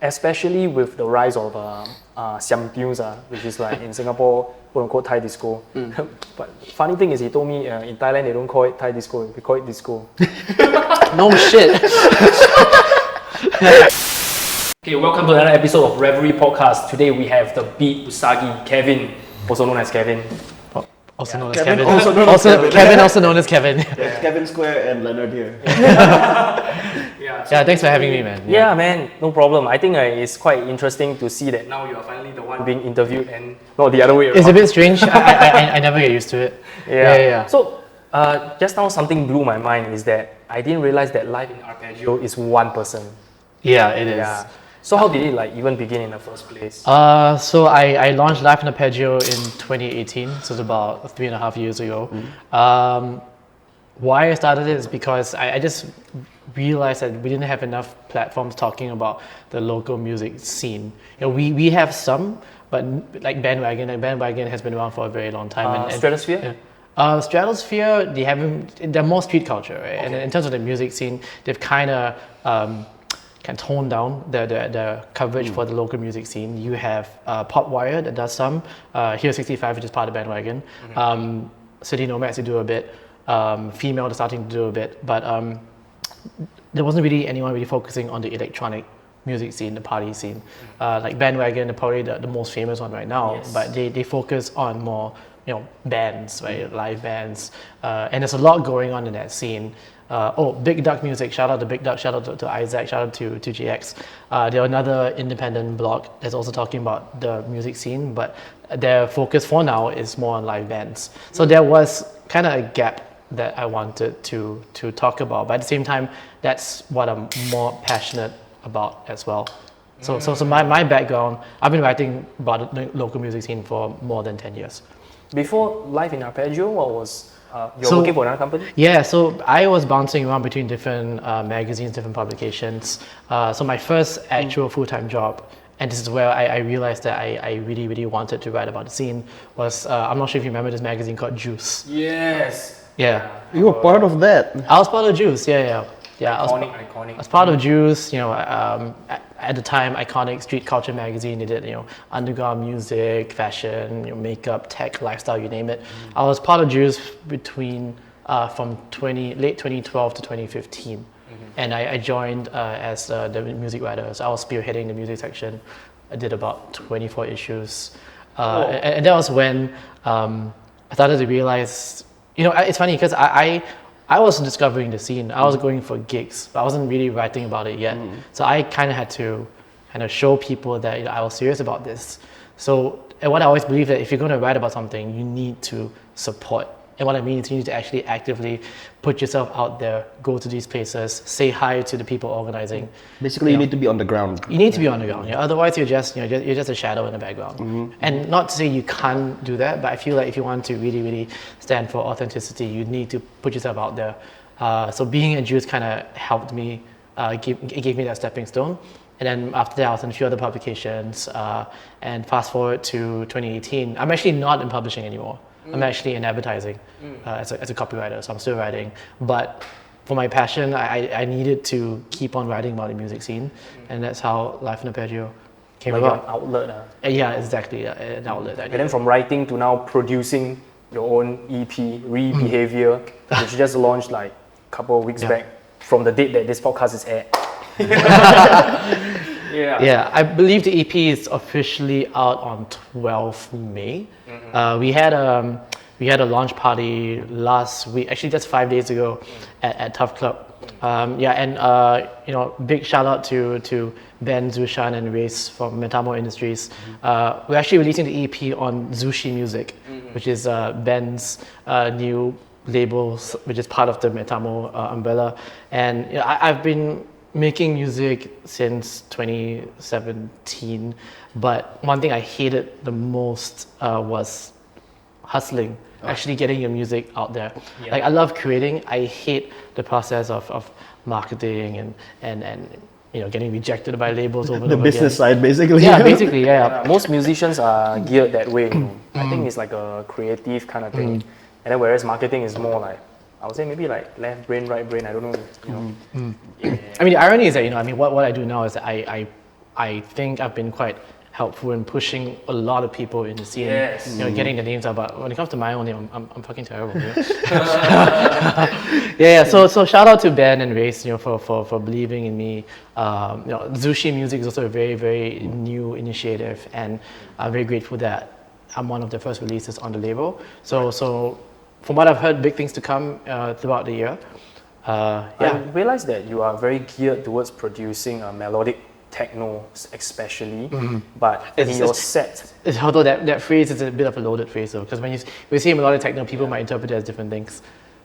Especially with the rise of siam tunes, which is like in Singapore, quote unquote Thai disco. But funny thing is, he told me in Thailand they don't call it Thai disco, they call it disco. No shit. Okay, welcome to another episode of Revelry Podcast. Today we have the Beat Usagi, Kevin, also known as Kevin. Also known as Kevin, Kevin. also known as Kevin. Kevin, also known as Kevin. Yeah. Kevin Square and Leonard here. Yeah, thanks for having me, man. Yeah, man, no problem. I think it's quite interesting to see that now you are finally the one being interviewed and not the other way around. It's a bit strange. I never get used to it. Yeah. So, just now something blew my mind is that I didn't realize that live in arpeggio is one person. Yeah, it is. Yeah. So how did it even begin in the first place? So I launched Live in Arpeggio in 2018, so it's about 3.5 years ago. Why I started it is because I just realized that we didn't have enough platforms talking about the local music scene. You know, we have some, but like Bandwagon has been around for a very long time. And Stratosphere? Stratosphere, they're more street culture, right? Okay. And in terms of the music scene, they've kind of tone down the coverage for the local music scene. You have Popwire that does some, Hero 65, which is part of Bandwagon. City Nomads, they do a bit. Female, they're starting to do a bit. But there wasn't really anyone really focusing on the electronic music scene, the party scene. Like Bandwagon, they're probably the most famous one right now. Yes. But they focus on more, bands, right? Live bands. And there's a lot going on in that scene. Big Duck Music, shout out to Big Duck, shout out to Isaac, shout out to GX. They're another independent blog that's also talking about the music scene, but their focus for now is more on live bands. So there was kind of a gap that I wanted to talk about, but at the same time, that's what I'm more passionate about as well. So my background, I've been writing about the local music scene for more than 10 years. Before Live in Arpeggio, what was... You're working for another company? Yeah, so I was bouncing around between different magazines, different publications. So my first actual full-time job, and this is where I realized that I really, really wanted to write about the scene, was, I'm not sure if you remember this magazine called Juice. Yes. Yeah. You were part of that. I was part of Juice, yeah. Iconic. I was part of Juice, at the time, iconic street culture magazine. They did, underground music, fashion, makeup, tech, lifestyle, you name it. I was part of Juice between from late 2012 to 2015, and I joined as the music writer. So I was spearheading the music section. I did about 24 issues, and that was when I started to realize, it's funny because I was discovering the scene. I was going for gigs, but I wasn't really writing about it yet. So I kind of had to show people that I was serious about this. So, and what I always believe that if you're going to write about something, you need to support. And what I mean is you need to actually actively put yourself out there, go to these places, say hi to the people organizing. Basically, you need to be on the ground. You need to be on the ground. Otherwise, you're just a shadow in the background. And not to say you can't do that, but I feel like if you want to really, really stand for authenticity, you need to put yourself out there. So being a Juice kind of helped me. It gave me that stepping stone. And then after that, I was in a few other publications. And fast forward to 2018, I'm actually not in publishing anymore. I'm actually in advertising as a copywriter, so I'm still writing. But for my passion, I needed to keep on writing about the music scene, and that's how Live in Arpeggio came about. An outlet. Yeah, exactly, an outlet. And then from writing to now producing your own EP, Re-Behavior, which you just launched like a couple of weeks back from the date that this podcast is aired. Yeah, I believe the EP is officially out on 12th May. We had a launch party last week, actually just 5 days ago at Tough Club. Big shout out to Ben, Zushan, and Race from Metamo Industries. We're actually releasing the EP on Zushi Music, which is Ben's new label, which is part of the Metamo umbrella. And I've been making music since 2017, but one thing I hated the most was hustling, actually getting your music out there. Like I love creating, I hate the process of marketing and getting rejected by labels over and over The business again. side, basically. Yeah, basically, yeah. Most musicians are geared that way. I think it's like a creative kind of thing. And then whereas marketing is more like, I would say maybe like left brain, right brain, I don't know. I mean, the irony is that, what I do now is that I I think I've been quite helpful in pushing a lot of people in the scene. Yes. You know, getting the names out. But when it comes to my own name, I'm fucking terrible. You know? Yeah. So shout out to Ben and Race, you know, for believing in me. You know, Zushi Music is also a very, very new initiative, and I'm very grateful that I'm one of the first releases on the label. So from what I've heard, big things to come throughout the year. I realized that you are very geared towards producing melodic techno, especially, but in your set. Although that phrase is a bit of a loaded phrase, though, because when you say melodic techno, people might interpret it as different things.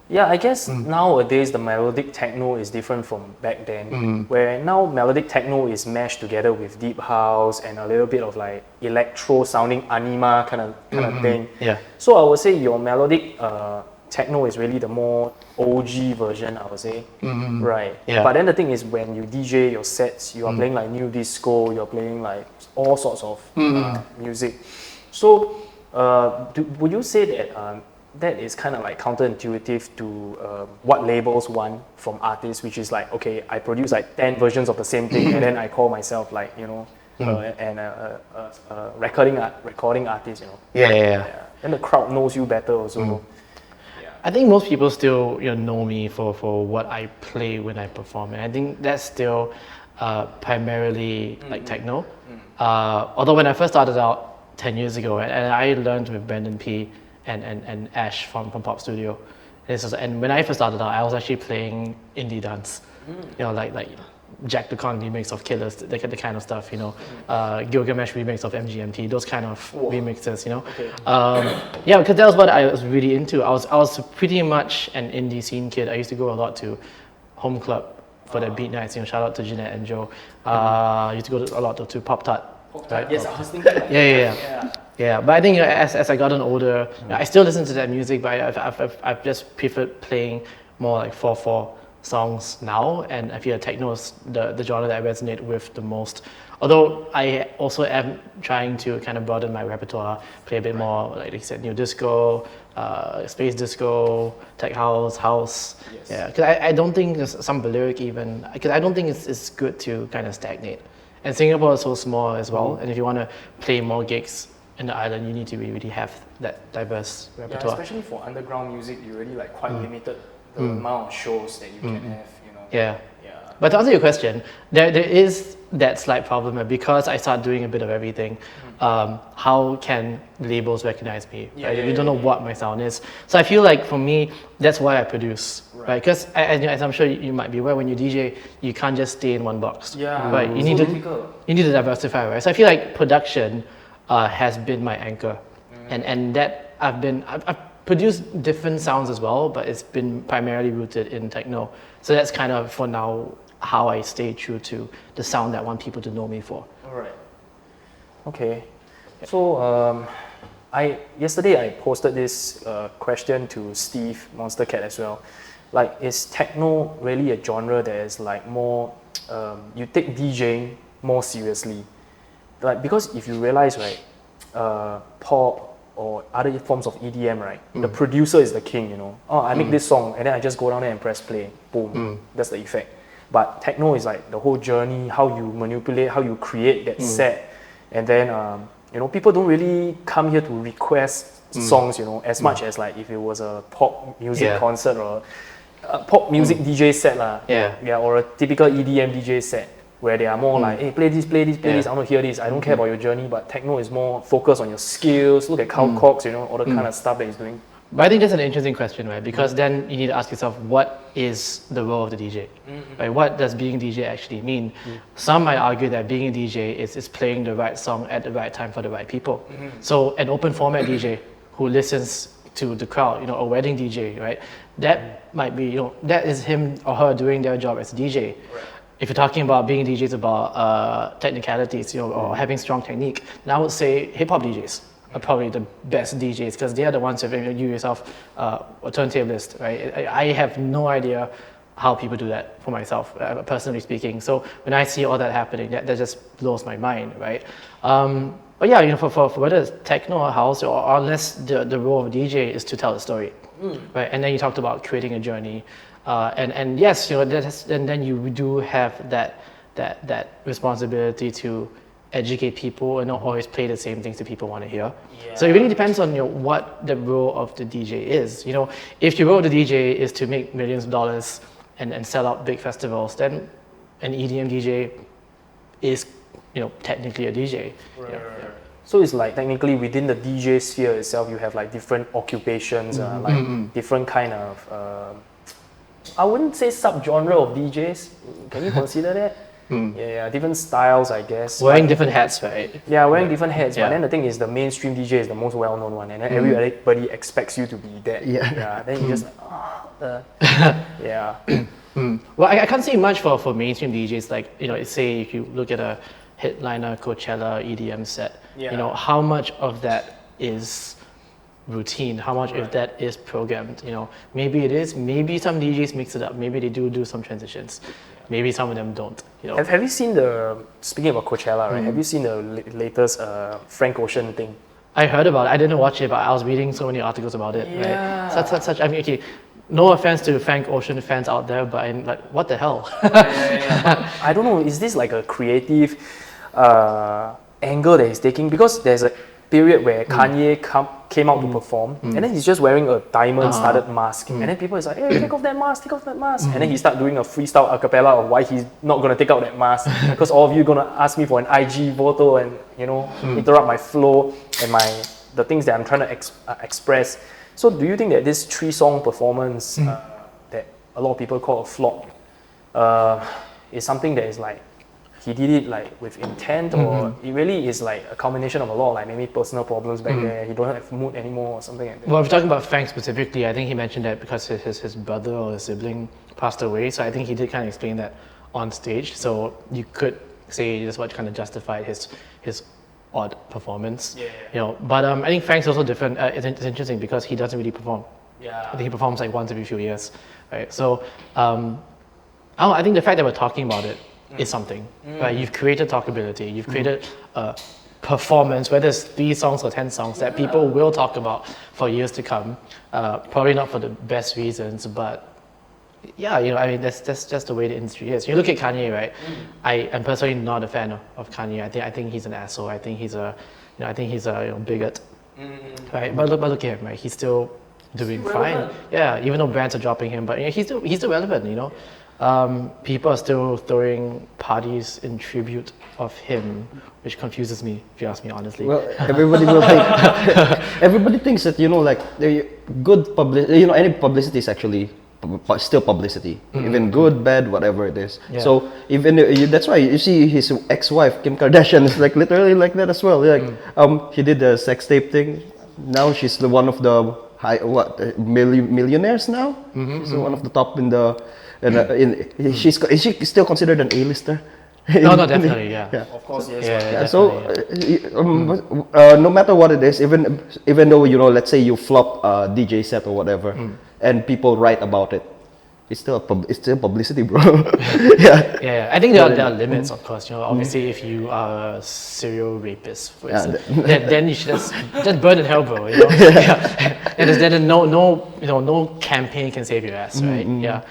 Yeah, I guess nowadays the melodic techno is different from back then, where now melodic techno is meshed together with deep house and a little bit of like electro sounding anima kind of thing. Yeah. So I would say your melodic techno is really the more OG version, I would say. Right. Yeah. But then the thing is, when you DJ your sets, you are playing like new disco, you're playing like all sorts of music. So would you say that that is kind of like counterintuitive to what labels want from artists, which is like, okay, I produce like 10 versions of the same thing and then I call myself like, you know, recording artist, you know. Yeah. And the crowd knows you better also. I think most people still know me for what I play when I perform, and I think that's still primarily like techno. Although when I first started out 10 years ago, and I learned with Brendan P and Ash from Pop Studio, and when I first started out, I was actually playing indie dance, you know, like Jack the Con remix of Killers, the kind of stuff, you know, Gilgamesh remix of MGMT, those kind of remixes, you know. Yeah, because that was what I was really into. I was pretty much an indie scene kid. I used to go a lot to Home Club for the beat nights, you know, shout out to Jeanette and Joe. I used to go a lot to Pop Tart. Right? Yes, I was thinking like Yeah, but I think as I gotten older, I still listen to that music, but I've just preferred playing more like 4/4 songs now, and I feel techno is the genre that I resonate with the most. Although I also am trying to kind of broaden my repertoire, play a bit more, like you said, new disco, space disco, tech house. Yes. Yeah, because I don't think there's some lyric even, because I don't think it's good to kind of stagnate. And Singapore is so small as well, and if you want to play more gigs in the island, you need to really have that diverse repertoire. Yeah, especially for underground music, you're really like quite limited the amount of shows that you can have, you know. Yeah. But to answer your question, there is that slight problem because I start doing a bit of everything. How can labels recognize me? Right? If you don't know what my sound is. So I feel like for me, that's why I produce. Right? Because as I'm sure you might be aware, when you DJ, you can't just stay in one box. Yeah. Right? You need to diversify, right? So I feel like production has been my anchor, and that I've produced different sounds as well, but it's been primarily rooted in techno. So that's kind of, for now, how I stay true to the sound that I want people to know me for. All right. Okay. So yesterday I posted this question to Steve Monstercat as well. Like, is techno really a genre that is like more, you take DJing more seriously? Like, because if you realize, right, pop or other forms of EDM, right, the producer is the king, you know. Oh, I make this song and then I just go down there and press play. Boom. That's the effect. But techno is like the whole journey, how you manipulate, how you create that set. And then, you know, people don't really come here to request songs, you know, as much as like if it was a pop music concert or a pop music DJ set, or a typical EDM DJ set, where they are more like, hey, play this, I want to hear this, I don't care about your journey. But techno is more focused on your skills, look at Carl Cox, you know, all the kind of stuff that he's doing. But I think that's an interesting question, right? Because then you need to ask yourself, what is the role of the DJ? Right? What does being a DJ actually mean? Some might argue that being a DJ is playing the right song at the right time for the right people. So an open format DJ who listens to the crowd, you know, a wedding DJ, right? That might be, you know, that is him or her doing their job as a DJ. Right. If you're talking about being a DJ, it's about technicalities, you know, or having strong technique, then I would say hip hop DJs are probably the best DJs, because they are the ones who, you yourself, a turntablist, right? I have no idea how people do that for myself, personally speaking. So when I see all that happening, that just blows my mind, right? But yeah, you know, for whether it's techno or house, or unless the role of a DJ is to tell a story, right? And then you talked about creating a journey, and yes, you know, and then you do have that that responsibility to educate people and not always play the same things that people want to hear. So it really depends on what the role of the DJ is. If your role of the DJ is to make millions of dollars and sell out big festivals, then an EDM DJ is technically a DJ. Right. So it's like technically within the DJ sphere itself, you have like different occupations, like different kind of, I wouldn't say subgenre of DJs. Can you consider that? Yeah, different styles, I guess. Wearing different hats, right? Yeah, wearing different hats. Yeah. But then the thing is, the mainstream DJ is the most well-known one, and then everybody expects you to be that. Yeah. Then you just yeah. Well, I can't say much for mainstream DJs. Like, say if you look at a headliner Coachella EDM set, how much of that is routine? How much of that is programmed? Maybe it is. Maybe some DJs mix it up. Maybe they do some transitions. Maybe some of them don't. Have you seen speaking about Coachella, right? Have you seen the latest Frank Ocean thing? I heard about it. I didn't watch it, but I was reading so many articles about it. Yeah. Right? Such. I mean, okay. No offense to Frank Ocean fans out there, but I'm like, what the hell? I don't know. Is this like a creative angle that he's taking? Because there's a period where Kanye came out to perform, and then he's just wearing a diamond-studded mask, and then people is like, "Hey, take off that mask, and then he start doing a freestyle a cappella of why he's not gonna take out that mask because all of you gonna ask me for an IG photo and interrupt my flow and the things that I'm trying to express. So, do you think that this 3-song performance that a lot of people call a flop is something that is like he did it like with intent, or it really is like a combination of a lot, like maybe personal problems back there, he don't have mood anymore or something like that? Well, if we're talking about Frank specifically, I think he mentioned that because his brother or his sibling passed away, so I think he did kind of explain that on stage. So you could say that's what kind of justified his odd performance. But I think Frank's also different. It's interesting because he doesn't really perform. I think he performs like once every few years, right? So I think the fact that we're talking about it is something, right? You've created talkability, you've created a performance, whether it's 3 songs or 10 songs, that people will talk about for years to come. Probably not for the best reasons, but yeah, I mean, that's just the way the industry is. You look at Kanye, right? I am personally not a fan of Kanye. I think he's an asshole. I think he's a bigot, right? But look at him, right? He's still doing fine. Yeah, even though brands are dropping him, but he's still relevant. People are still throwing parties in tribute of him, which confuses me, if you ask me honestly. Well, everybody will think. Everybody thinks that like good publicity. Any publicity is actually still publicity, even good, bad, whatever it is. Yeah. So even that's why you see his ex-wife Kim Kardashian is like literally like that as well. Like he did the sex tape thing. Now she's one of the millionaires now. She's one of the top in the. Is she still considered an A-lister? No, definitely, yeah. Of course, yes. Yeah, So, no matter what it is, even though let's say you flop a DJ set or whatever, and people write about it, it's still publicity, bro. Yeah. I think there are limits, of course. Obviously, if you are a serial rapist, for instance, then you should just burn in hell, bro. And there's no campaign can save your ass, right?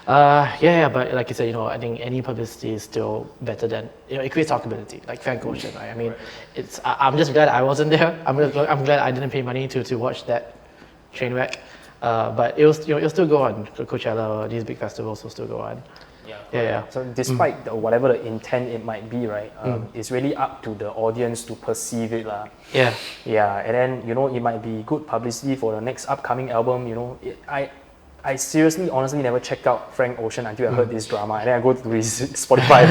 But like you said, I think any publicity is still better than it creates talkability, like Frank Ocean, right? I mean, I'm just glad I wasn't there. I'm glad I didn't pay money to watch that train wreck. But it'll still go on. Coachella, these big festivals will still go on. Yeah. So despite whatever the intent it might be, right, it's really up to the audience to perceive it, lah. Yeah, and then it might be good publicity for the next upcoming album. I seriously, honestly, never checked out Frank Ocean until I heard this drama, and then I go to his Spotify,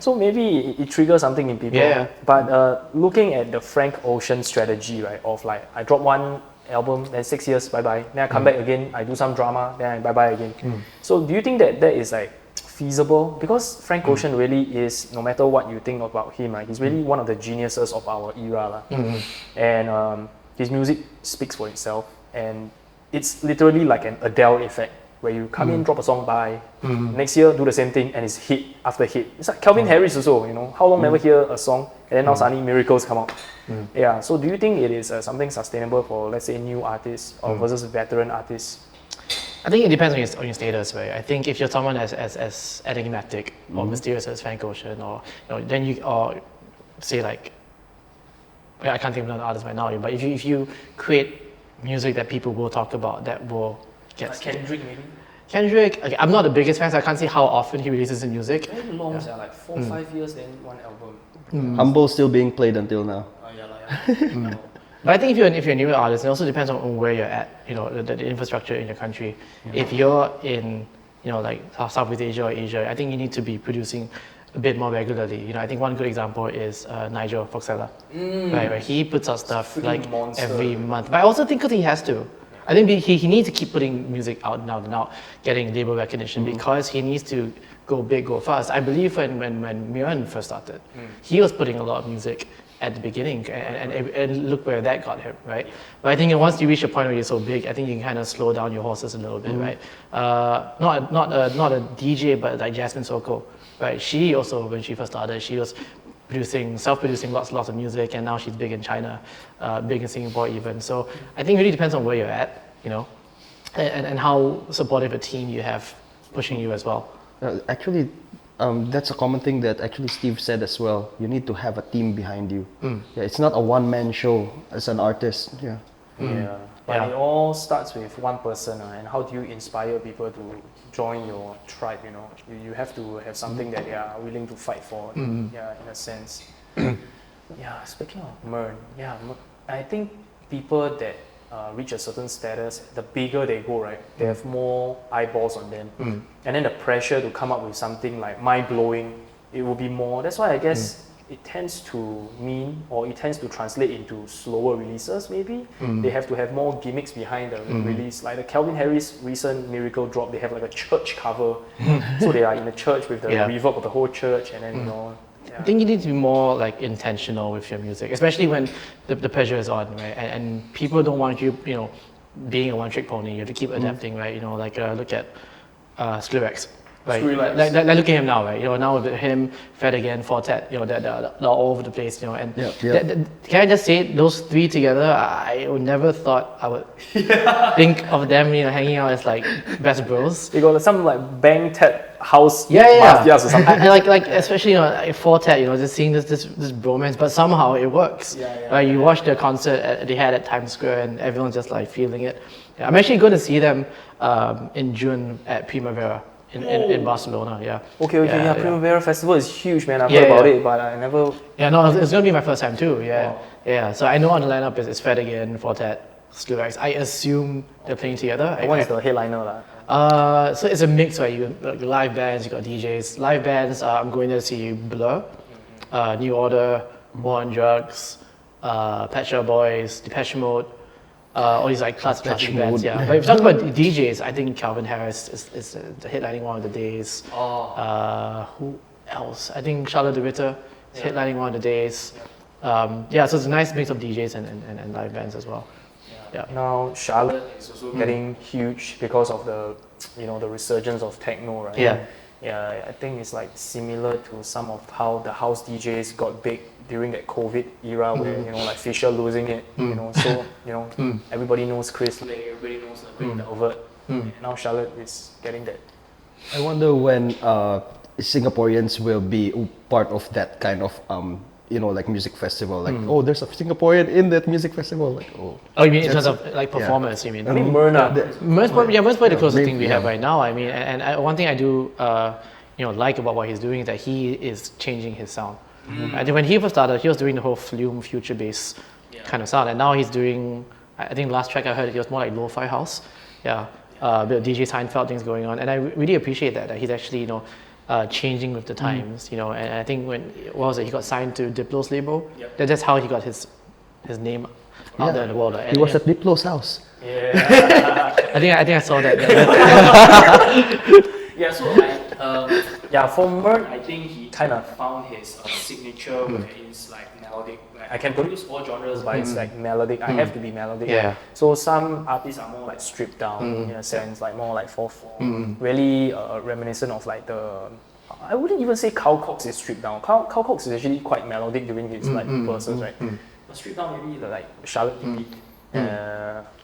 So maybe it triggers something in people. Yeah. But looking at the Frank Ocean strategy, right, of like I drop one album, then 6 years, bye-bye. Then I come back again, I do some drama, then I bye-bye again. So do you think that is like feasible? Because Frank Ocean really is, no matter what you think about him, right, he's really one of the geniuses of our era. And his music speaks for itself. And it's literally like an Adele effect, where you come in, drop a song, bye. Next year, do the same thing, and it's hit after hit. It's like Calvin Harris also, how long never hear a song, and then now suddenly miracles come out. Yeah, so do you think it is something sustainable for, let's say, new artists or versus veteran artists? I think it depends on your status, right? I think if you're someone as enigmatic or mysterious as Frank Ocean, or then you or say like, I can't think of another artist right now, but if you create music that people will talk about, that will get Like Kendrick maybe? Kendrick. Okay, I'm not the biggest fan, so I can't see how often he releases his music. Very long, like 4-5 years, then one album. Humble still being played until now. Oh yeah. But I think if you're a newer artist, it also depends on where you're at. The infrastructure in your country. If you're in like Southeast Asia or Asia, I think you need to be producing a bit more regularly. I think one good example is Nigel Foxella, right? Where he puts out stuff like monster. every month. But I also think because he has to. I think he needs to keep putting music out now and out, getting label recognition because he needs to go big, go fast. I believe when Miran first started, he was putting a lot of music at the beginning, and look where that got him, right? But I think once you reach a point where you're so big, I think you can kind of slow down your horses a little bit, right? Not a DJ, but like Jasmine Sokko, right? She also, when she first started, she was self-producing lots of music, and now she's big in China, big in Singapore even. So I think it really depends on where you're at, and how supportive a team you have pushing you as well. Actually, that's a common thing that actually Steve said as well. You need to have a team behind you. Yeah, it's not a one-man show as an artist. Yeah. Yeah. But it all starts with one person, and how do you inspire people to join your tribe? You have to have something that they are willing to fight for. Yeah, in a sense. Yeah. Speaking of Mern, I think people that reach a certain status, the bigger they go, right? They have more eyeballs on them, and then the pressure to come up with something like mind-blowing, it will be more. That's why I guess it tends to translate into slower releases. Maybe they have to have more gimmicks behind the release. Like the Calvin Harris recent Miracle drop, they have like a church cover, so they are in a church with the reverb of the whole church, and then I think you need to be more like intentional with your music, especially when the pressure is on, right? And people don't want you, being a one-trick pony. You have to keep adapting, right? Look at Skrillex. Right. Like look at him now, right? Now with him, Fed again, Fortet, they're all over the place, and can I just say those three together? I would never thought I would think of them, hanging out as like best bros. They got some like Bang Ted house mafias or something. I like especially Fortet, just seeing this bromance, but somehow it works. Right? You watch the concert they had at Times Square, and everyone's just like feeling it. Yeah, I'm actually going to see them in June at Primavera. In Barcelona, Primavera Festival is huge, man. I've heard about it, but I never... Yeah, no, it's going to be my first time too, yeah. So I know on the lineup is Fed again, Fortet, Skrillex. I assume they're playing together. What is the headliner? So it's a mix, right? You got live bands, you got DJs. Live bands, I'm going to see Blur, New Order, War on Drugs, Pet Shop Boys, Depeche Mode, all these like classic bands, But if you talk about DJs, I think Calvin Harris is the headlining one of the days. Who else? I think Charlotte de Ritter is headlining one of the days. So it's a nice mix of DJs and live bands as well. Now Charlotte is also getting huge because of the the resurgence of techno, right? I think it's like similar to some of how the house DJs got big during that COVID era where like Fisher losing it, so everybody knows Chris Lake, everybody knows Green Velvet. Now Charlotte is getting that. I wonder when Singaporeans will be part of that kind of like music festival. Like, there's a Singaporean in that music festival. Like, you mean in terms of like performance? You mean? I mean Myrna. Mer's probably the closest thing we have right now. I mean, and one thing I do like about what he's doing is that he is changing his sound. I think when he first started, he was doing the whole Flume future bass kind of sound, and now he's doing. I think last track I heard he was more like lo-fi house. A bit of DJ Seinfeld things going on, and I really appreciate that he's actually changing with the times. And I think he got signed to Diplo's label. That's how he got his name out there in the world. Right? He was at Diplo's house. I think I saw that. For Mern, I think he kind of found his signature where it's like melodic. Like, I can produce all genres, but it's like melodic. I have to be melodic. So some artists are more like stripped down in a sense, like more like 4/4. Really reminiscent of like the. I wouldn't even say Carl Cox is stripped down. Carl Cox is actually quite melodic during his like verses, right? But stripped down maybe like Charlotte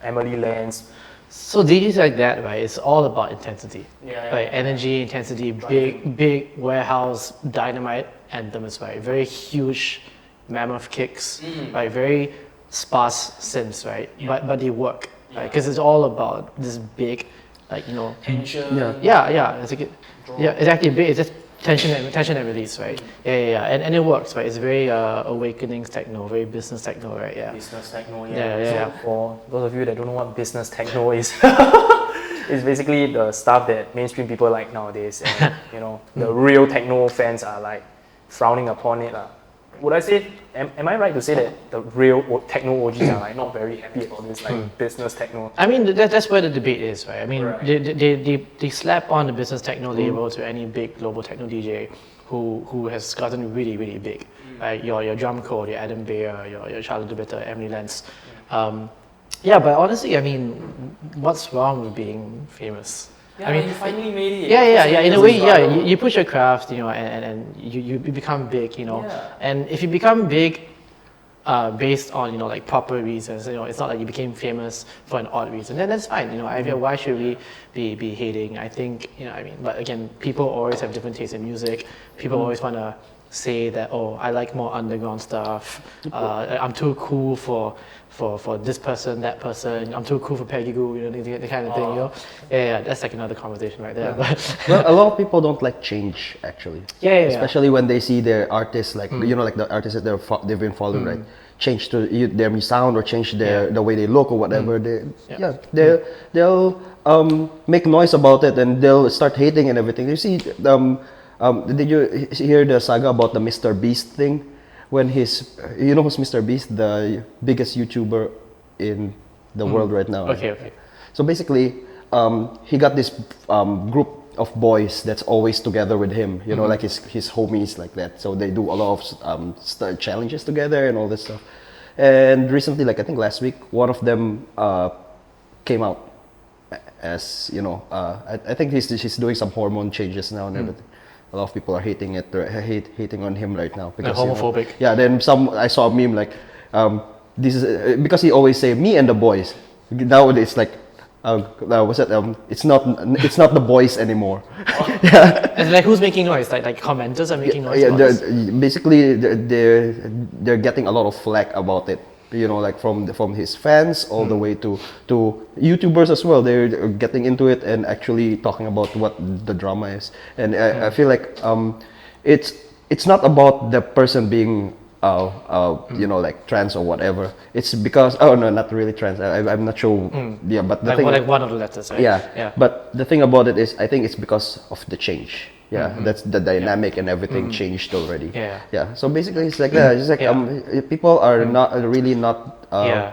Emily Lance. So DJs like that, right? It's all about intensity, Yeah, right? Energy, intensity, big warehouse dynamite anthems, right? Very huge, mammoth kicks, right? Very sparse synths, right? But they work, right? Because it's all about this big, like Tension. yeah. It's like exactly. Big. It's just tension and release, right? Yeah. And it works, right? It's very awakenings techno, very business techno, right? Yeah. Business techno, Yeah. So for those of you that don't know what business techno is, it's basically the stuff that mainstream people like nowadays, and the real techno fans are like frowning upon it. Would I say, am I right to say that the real techno OGs are like not very happy about this like business techno? I mean, that's where the debate is, right? I mean, Right. they slap on the business techno label to any big global techno DJ who has gotten really, really big, right? Your Drum Code, your Adam Beyer, your Charlotte DeBitter, Emily Lenz. Yeah, but honestly, I mean, what's wrong with being famous? Yeah, I mean, you finally made it. yeah. In a way, Struggle. you push your craft, and you become big, Yeah. And if you become big, based on like proper reasons, it's not like you became famous for an odd reason. Then that's fine, I feel why should we be hating? I think I mean, but again, people always have different tastes in music. People always want to say that, oh, I like more underground stuff. I'm too cool for this person, that person. I'm too cool for Peggy Goo, the kind of thing, Yeah, that's like another conversation right there. But Well, a lot of people don't like change actually. Yeah. Especially when they see their artists, like like the artists that they've been following, right? Change to their sound or change the way they look or whatever. They'll make noise about it and they'll start hating and everything. You see, did you hear the saga about the Mr. Beast thing? When who's Mr. Beast, the biggest YouTuber in the world right now. Okay. So basically, he got this group of boys that's always together with him, like his homies like that. So they do a lot of challenges together and all this stuff. And recently, like I think last week, one of them came out as I think he's doing some hormone changes now and everything. A lot of people are hating hating on him right now because homophobic. Then I saw a meme like this is because he always say me and the boys. Nowadays it's like what's that? It's not the boys anymore. It's like who's making noise? Like commenters are making noise. Basically they're getting a lot of flack about it. Like from his fans all the way to YouTubers as well. They're getting into it and actually talking about what the drama is. And I feel like it's not about the person being like trans or whatever. It's because no, not really trans. I'm not sure. Yeah, but the thing like one of the letters, right? Yeah. But the thing about it is, I think it's because of the change. Yeah, that's the dynamic and everything changed already. Yeah. So basically, it's like that. It's like people are not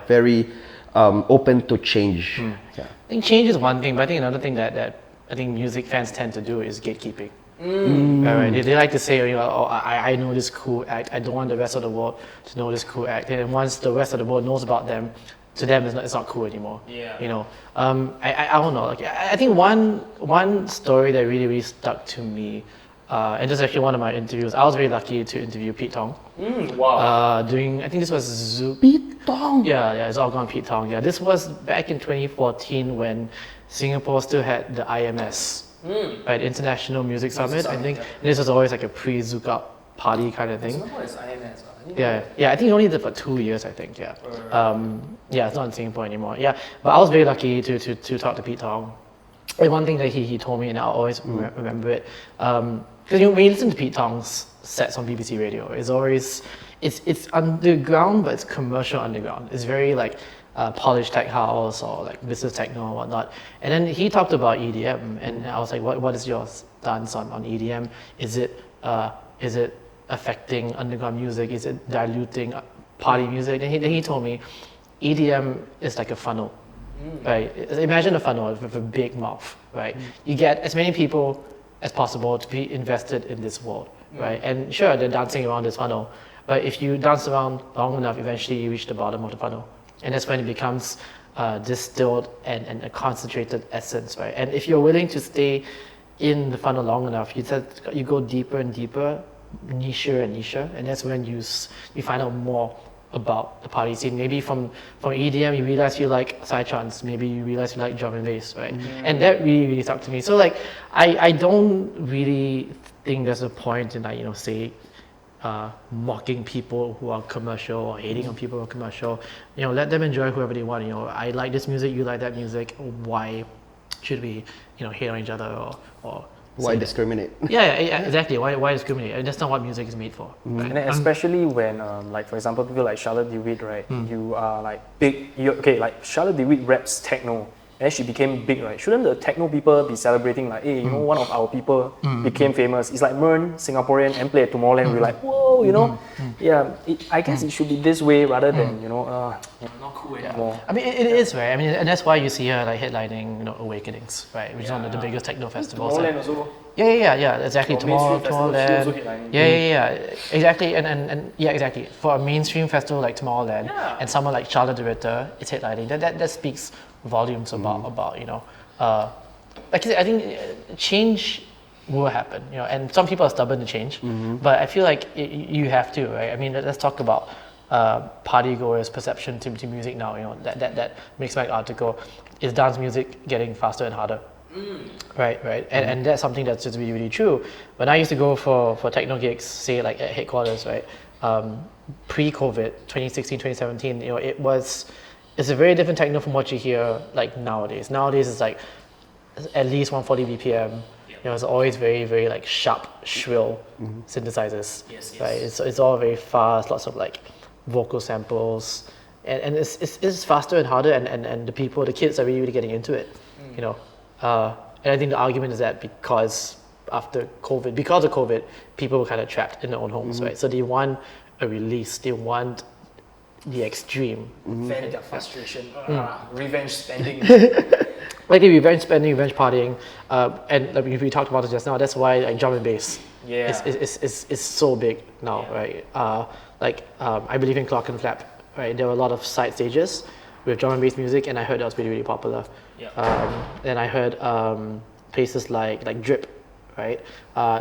very open to change. Yeah. I think change is one thing, but I think another thing that I think music fans tend to do is gatekeeping. Right? They like to say, I know this cool act. I don't want the rest of the world to know this cool act. And once the rest of the world knows about them, to them it's not cool anymore. I don't know. Like I think one story that really stuck to me, and this is actually one of my interviews. I was very lucky to interview Pete Tong. Wow. I think this was Zouk. Pete Tong. Yeah, it's all gone Pete Tong. Yeah, this was back in 2014 when Singapore still had the IMS, right? International Music Summit. I think this was always like a pre-Zouk up party kind of thing. Singapore is IMS. Yeah. I think he only did for 2 years. I think. Yeah. It's not in Singapore anymore. Yeah, but I was very lucky to talk to Pete Tong. And one thing that he told me, and I'll always remember it, because when you listen to Pete Tong's sets on BBC Radio, it's always it's underground, but it's commercial underground. It's very like polished tech house or like business techno and whatnot. And then he talked about EDM, and I was like, what is your stance on EDM? Is it affecting underground music? Is it diluting party music? And he told me, EDM is like a funnel, right? Imagine a funnel with a big mouth, right? You get as many people as possible to be invested in this world, right? And sure, they're dancing around this funnel, but if you dance around long enough, eventually you reach the bottom of the funnel. And that's when it becomes distilled and a concentrated essence, right? And if you're willing to stay in the funnel long enough, you go deeper and deeper, nicher and nicher, and that's when you find out more about the party scene. Maybe from EDM you realize you like psytrance, maybe you realize you like drum and bass, right? And that really stuck to me. So like I don't really think there's a point in like, say mocking people who are commercial or hating on people who are commercial. Let them enjoy whoever they want. I like this music, you like that music. Why should we hate on each other or Why discriminate? yeah, exactly. Why discriminate? And that's not what music is made for. Right? And then especially when, like for example, people like Charlotte DeWitt, right? You are like big. Like Charlotte DeWitt raps techno, and then she became big, right? Shouldn't the techno people be celebrating like, hey, one of our people became famous? It's like Mern, Singaporean, and play at Tomorrowland. We're like, whoa, Yeah, I guess it should be this way rather than not cool anymore. I mean, it is, right? I mean, and that's why you see her like headlining, Awakenings, right? Which is one of the biggest techno festivals. Tomorrowland also. Yeah, exactly. Tomorrowland. Yeah, exactly. And yeah, exactly. For a mainstream festival like Tomorrowland, and someone like Charlotte DeWitt is headlining, that speaks volumes about like I think change will happen, and some people are stubborn to change, but I feel like you have to, right? I mean, let's talk about partygoers' perception to music now. That makes my article is dance music getting faster and harder. Right, and that's something that's just really, really true. When I used to go for techno gigs, say like at headquarters, right, pre-COVID, 2016, 2017, it's a very different techno from what you hear like nowadays. Nowadays it's like at least 140 BPM. It's always very, very like sharp, shrill synthesizers. Yes. Right, it's all very fast, lots of like vocal samples, and it's faster and harder, and the kids are really, really getting into it. And I think the argument is that because of COVID, people were kind of trapped in their own homes, right? So they want a release, they want the extreme. Vent their frustration, revenge spending. Like the revenge spending, revenge partying, and like we talked about it just now. That's why like drum and bass is so big now, right? I believe in Clock and Flap, right? There were a lot of side stages with drum and bass music, and I heard that was really, really popular. And I heard places like Drip, right?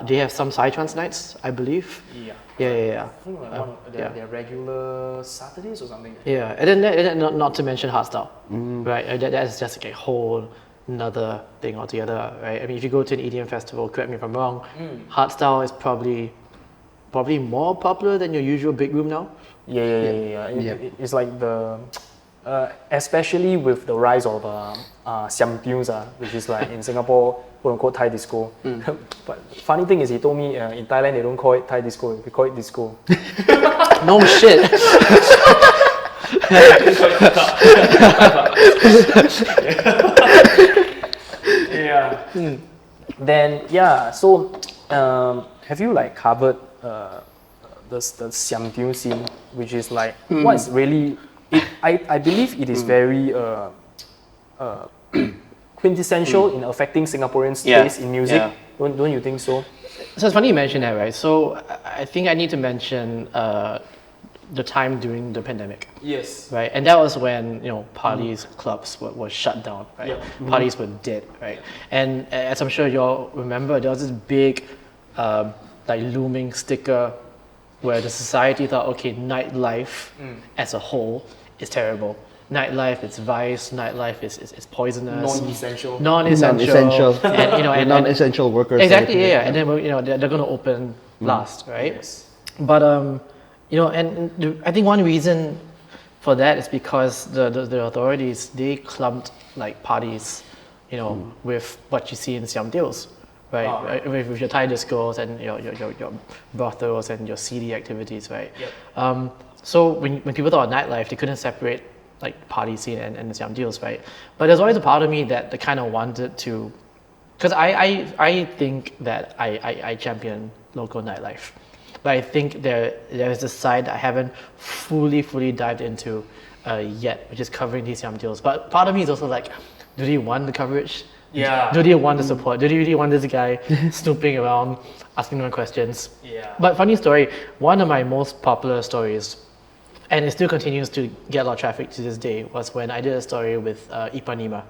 They have some psytrance nights, I believe. Yeah. They're regular Saturdays or something. Yeah, and then not to mention hardstyle, right? That is just like a whole another thing altogether, right? I mean, if you go to an EDM festival, correct me if I'm wrong, hardstyle is probably more popular than your usual big room now. Yeah. It's like the especially with the rise of siam tunes, which is like in Singapore, quote unquote Thai disco. But funny thing is, he told me in Thailand they don't call it Thai disco, they call it disco. No shit. Then so have you like covered the siam tune scene, which is like what is really I believe it is very quintessential in affecting Singaporeans' taste in music. Don't you think so? So it's funny you mention that, right? So I think I need to mention the time during the pandemic. Yes. Right, and that was when parties, clubs were shut down. Right, parties were dead. Right, and as I'm sure you all remember, there was this big, like looming sticker, where the society thought, okay, nightlife as a whole is terrible. Nightlife, it's vice. Nightlife is poisonous. Non-essential. And and non-essential workers. Exactly. Yeah. And then they're going to open last, right? Yes. But I think one reason for that is because the authorities, they clumped like parties, with what you see in Siam Deals, right? With your Thai discos and your brothels and your seedy activities, right? Yep. So when people thought of nightlife, they couldn't separate like party scene and the Siam Deals, right? But there's always a part of me that kind of wanted to, because I think that I champion local nightlife. But I think there's this side that I haven't fully dived into yet, which is covering these Siam Deals. But part of me is also like, do they want the coverage? Yeah. Do they want the support? Do they really want this guy snooping around, asking them questions? Yeah. But funny story, one of my most popular stories, and it still continues to get a lot of traffic to this day, was when I did a story with Ipanema.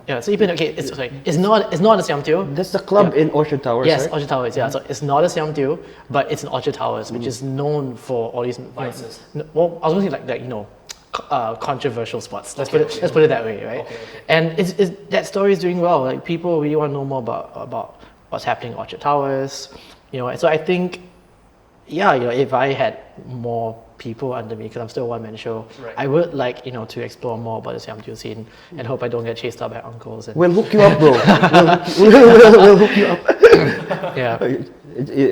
Yeah, so even okay, it's not a Siam Teo. That's the club in Orchard Towers, Yes, right? Orchard Towers. Yeah, so it's not a Siam Teo, but it's an Orchard Towers, which is known for all these Vices. well, I was going to say like controversial spots. Let's put it that way, right? And it's that story is doing well. Like people really want to know more about what's happening at Orchard Towers, So I think, yeah, if I had more people under me, because I'm still a one-man show, I would like to explore more about the Siam Teo scene and hope I don't get chased out by uncles. And We'll hook you up, bro. we'll hook you up. yeah.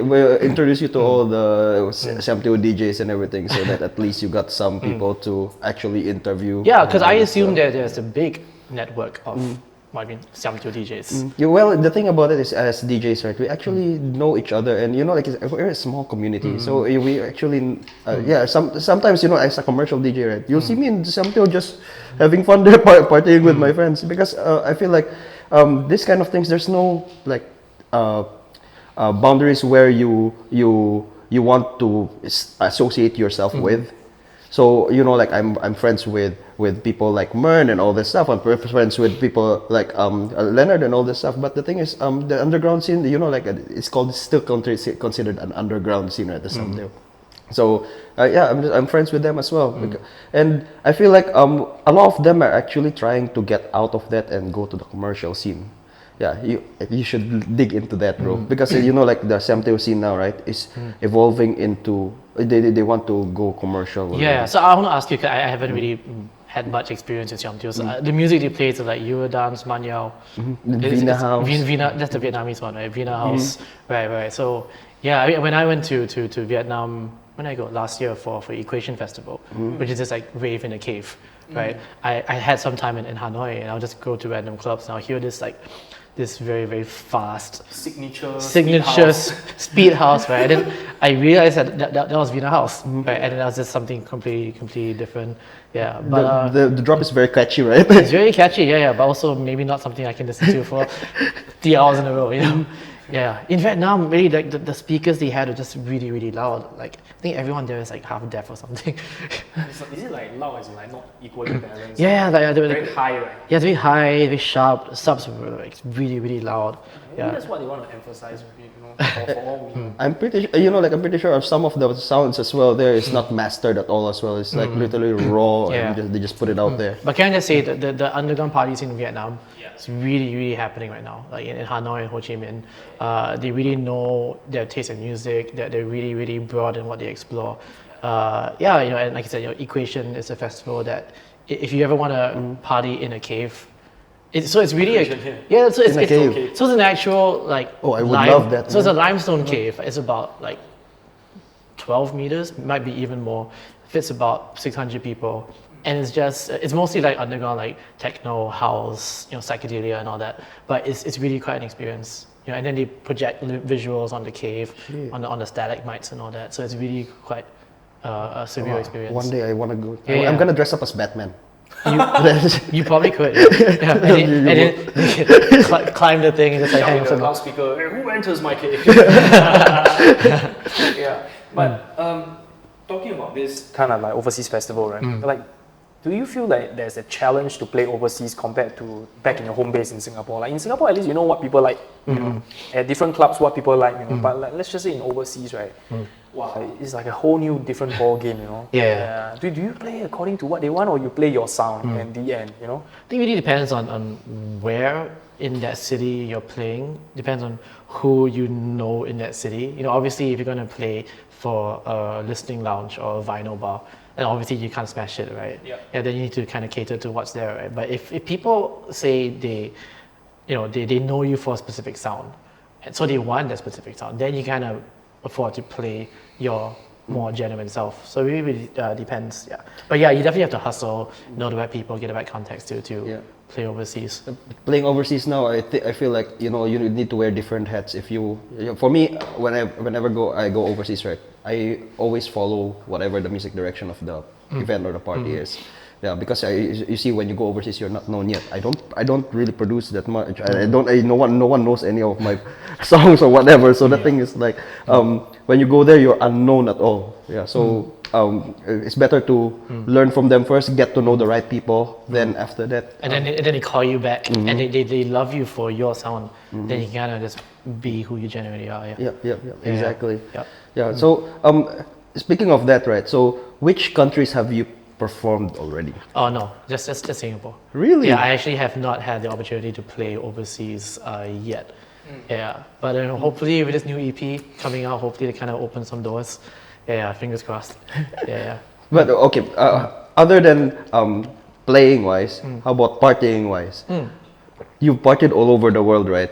We'll introduce you to all the Siam Teo DJs and everything, so that at least you got some people to actually interview. Yeah, because I assume that there's a big network of Siam Teo DJs. Yeah, well, the thing about it is, as DJs, right, we actually know each other, and we're a small community, so we actually, sometimes as a commercial DJ, right, you'll see me in Siam Teo just having fun there, partying with my friends, because I feel like this kind of things, there's no like boundaries where you want to associate yourself with. So like I'm friends with people like Mern and all this stuff. I'm friends with people like LENERD and all this stuff. But the thing is, the underground scene, it's still considered an underground scene at the Siam Teo. So I'm friends with them as well, and I feel like a lot of them are actually trying to get out of that and go to the commercial scene. Yeah, you should dig into that, bro, because like the Siam Teo scene now, right, is evolving into they want to go commercial. Yeah, so I want to ask you, 'cause I haven't really had much experience in Siam Teo. So the music they play is like Eurodance, Manyao, Vina House. Vina, that's the Vietnamese one, right? Vina House, right. So yeah, when I went to Vietnam, when I go last year for Equation Festival, which is just like rave in a cave, right? I had some time in Hanoi, and I'll just go to random clubs and I'll hear this very, very fast signature speed house, right? And then I realized that was Vina House, right? And then that was just something completely different. Yeah, but the drop is very catchy, right? it's very catchy, yeah, but also maybe not something I can listen to for 3 hours in a row, Yeah, in Vietnam, really, like the speakers they had were just really, really loud. Like I think everyone there is like half deaf or something. Is it like loud as in like not equally balanced? Yeah, they were Very high, right? Yeah, very high, very sharp. The subs were like really, really loud. Maybe that's what they want to emphasize, for all we know. I'm pretty, I'm pretty sure of some of the sounds as well. There is not mastered at all as well. It's like literally raw, and they just put it out there. But can I just say that the underground parties in Vietnam, it's really, really happening right now. Like in Hanoi and Ho Chi Minh, they really know their taste in music. They're really, really broad in what they explore. And like I said, Equation is a festival that if you ever want to party in a cave, it's really so it's in a cave. So it's an actual like I would love that. So it's a limestone cave. It's about like 12 meters, might be even more. Fits about 600 people. And it's mostly like underground, like techno, house, psychedelia and all that. But it's really quite an experience. And then they project visuals on the cave, on the stalagmites and all that. So it's really quite a surreal experience. One day I want to go. Yeah, I'm gonna dress up as Batman. You probably could. Yeah. And then you can climb the thing and just like hang Shout from the loudspeaker, "Hey, who enters my cave?" Yeah, but talking about this kind of like overseas festival, right? Like, do you feel like there's a challenge to play overseas compared to back in your home base in Singapore? Like in Singapore, at least you know what people like. At different clubs, what people like. But like, let's just say in overseas, right? Wow, it's like a whole new different ball game. Yeah. Do you play according to what they want, or you play your sound and the end? I think it really depends on where in that city you're playing. Depends on who you know in that city. Obviously, if you're gonna play for a listening lounge or a vinyl bar, and obviously you can't smash it, right? Yeah. Then you need to kind of cater to what's there, right? But if people say they know you for a specific sound, and so they want that specific sound, then you kind of afford to play your more genuine self. So it really depends, yeah. But yeah, you definitely have to hustle, know the right people, get the right context to play overseas. Playing overseas now, I feel like you need to wear different hats. For me, whenever I go overseas, right, I always follow whatever the music direction of the event or the party is. Yeah, because you see, when you go overseas, you're not known yet. I don't really produce that much. No one knows any of my songs or whatever. So the thing is like, when you go there, you're unknown at all. Yeah. So it's better to learn from them first, get to know the right people. Then after that, And then they call you back, and they love you for your sound. Then you kind of just be who you genuinely are. Yeah. exactly. Yeah. So speaking of that, right? So which countries have you performed already? Oh no, just Singapore. Really? Yeah, I actually have not had the opportunity to play overseas yet. Yeah, but hopefully with this new EP coming out, hopefully it kind of opens some doors. Yeah, fingers crossed. Yeah. But okay, other than playing wise, how about partying wise? You've partied all over the world, right?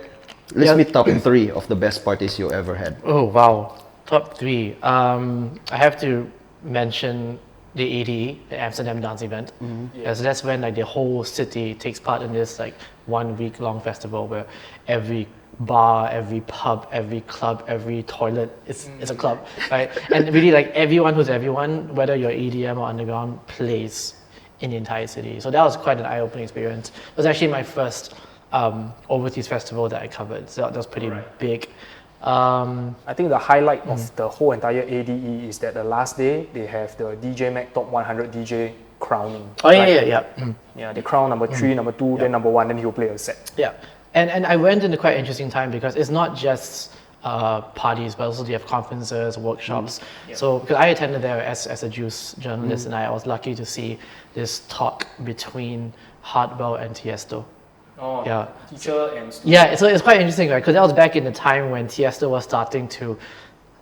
List me top 3 of the best parties you ever had. Oh wow, top 3. I have to mention the ADE, the Amsterdam Dance Event. So that's when like the whole city takes part in this like 1 week long festival where every bar, every pub, every club, every toilet is a club, right? And really like everyone who's everyone, whether you're EDM or underground, plays in the entire city. So that was quite an eye-opening experience. It was actually my first overseas festival that I covered, so that was pretty big. I think the highlight of the whole entire ADE is that the last day they have the DJ Mag Top 100 DJ crowning. Oh yeah. Yeah, they crown number 3, number 2, then number 1, then he'll play a set. Yeah, and I went in a quite interesting time because it's not just parties, but also they have conferences, workshops. So because I attended there as a Juice journalist, and I was lucky to see this talk between Hardwell and Tiesto. Oh, yeah. Teacher and student. Yeah, so it's quite interesting, right? Because that was back in the time when Tiesto was starting to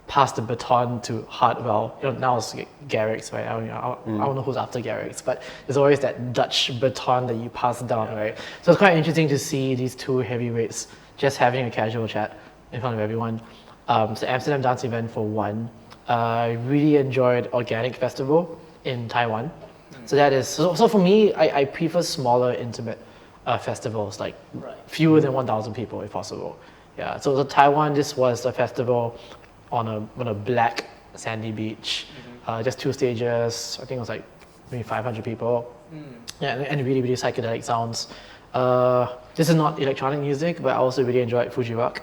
pass the baton to Hardwell. Now it's Garrix, right? I don't know who's after Garrix, but there's always that Dutch baton that you pass down, right? So it's quite interesting to see these two heavyweights just having a casual chat in front of everyone. So Amsterdam Dance Event for one. I really enjoyed Organic Festival in Taiwan. So that is, so for me, I prefer smaller, intimate festivals, like fewer than 1,000 people if possible. Yeah, so Taiwan, this was a festival on a black sandy beach, just 2 stages. I think it was like maybe 500 people. Yeah, and really, really psychedelic sounds. This is not electronic music, but I also really enjoyed Fuji Rock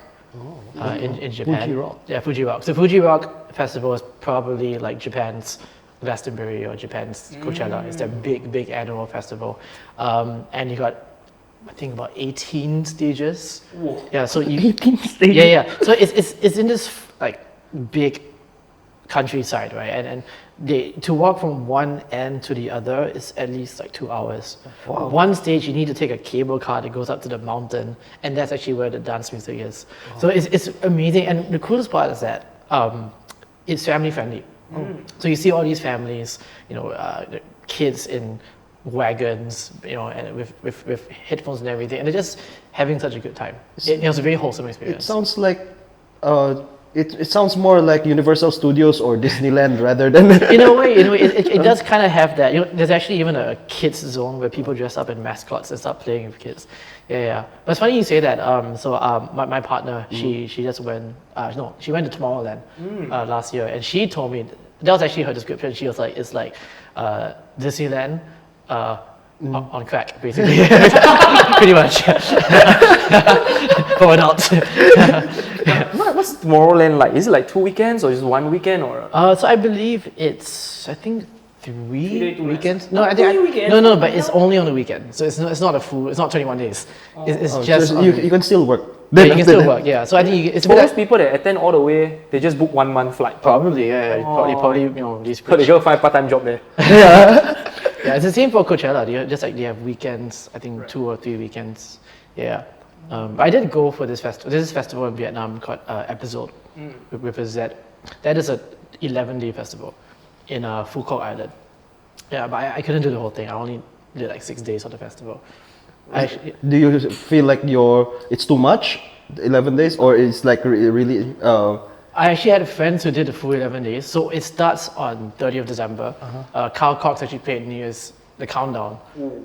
in Japan. Fuji Rock? Yeah, Fuji Rock. So Fuji Rock Festival is probably like Japan's Glastonbury or Japan's Coachella. It's their big annual festival. And you got, I think, about 18 stages. Whoa. Yeah, so 18 stages? Yeah. So it's in this like big countryside, right? And to walk from one end to the other is at least like 2 hours. Wow. One stage you need to take a cable car that goes up to the mountain, and that's actually where the dance music is. Wow. So it's amazing, and the coolest part is that it's family friendly. So you see all these families, the kids in wagons, and with headphones and everything, and they're just having such a good time. It was a very wholesome experience. It sounds like it sounds more like Universal Studios or Disneyland rather than. In a way, it does kind of have that. There's actually even a kids zone where people dress up in mascots and start playing with kids. Yeah. But it's funny you say that. My partner, she just went. She went to Tomorrowland last year, and she told me that was actually her description. She was like, it's like Disneyland. On crack, basically. Pretty much. For adults. What's Tomorrowland like? Is it like 2 weekends or just 1 weekend or? So I believe it's 3 weekends. No, I think 3 weekends? No, but it's only on the weekend. So it's not it's not 21 days. It's just so you can still work. Yeah, you can still work. Yeah. So I think it's for those people that attend all the way, they just book 1 month flight. Probably, yeah. Probably these. So they go find part-time job there. Yeah, it's the same for Coachella. They have weekends. I think 2 or 3 weekends. Yeah. But I did go for this festival. This is a festival in Vietnam called Episode with a Z. That is a 11-day festival in Phu Quoc Island. Yeah, but I couldn't do the whole thing. I only did like 6 days of the festival. Do you feel like it's too much, 11 days, or it's like really? I actually had friends who did the full 11 days. So it starts on 30th December. Carl Cox actually played New Year's, the countdown.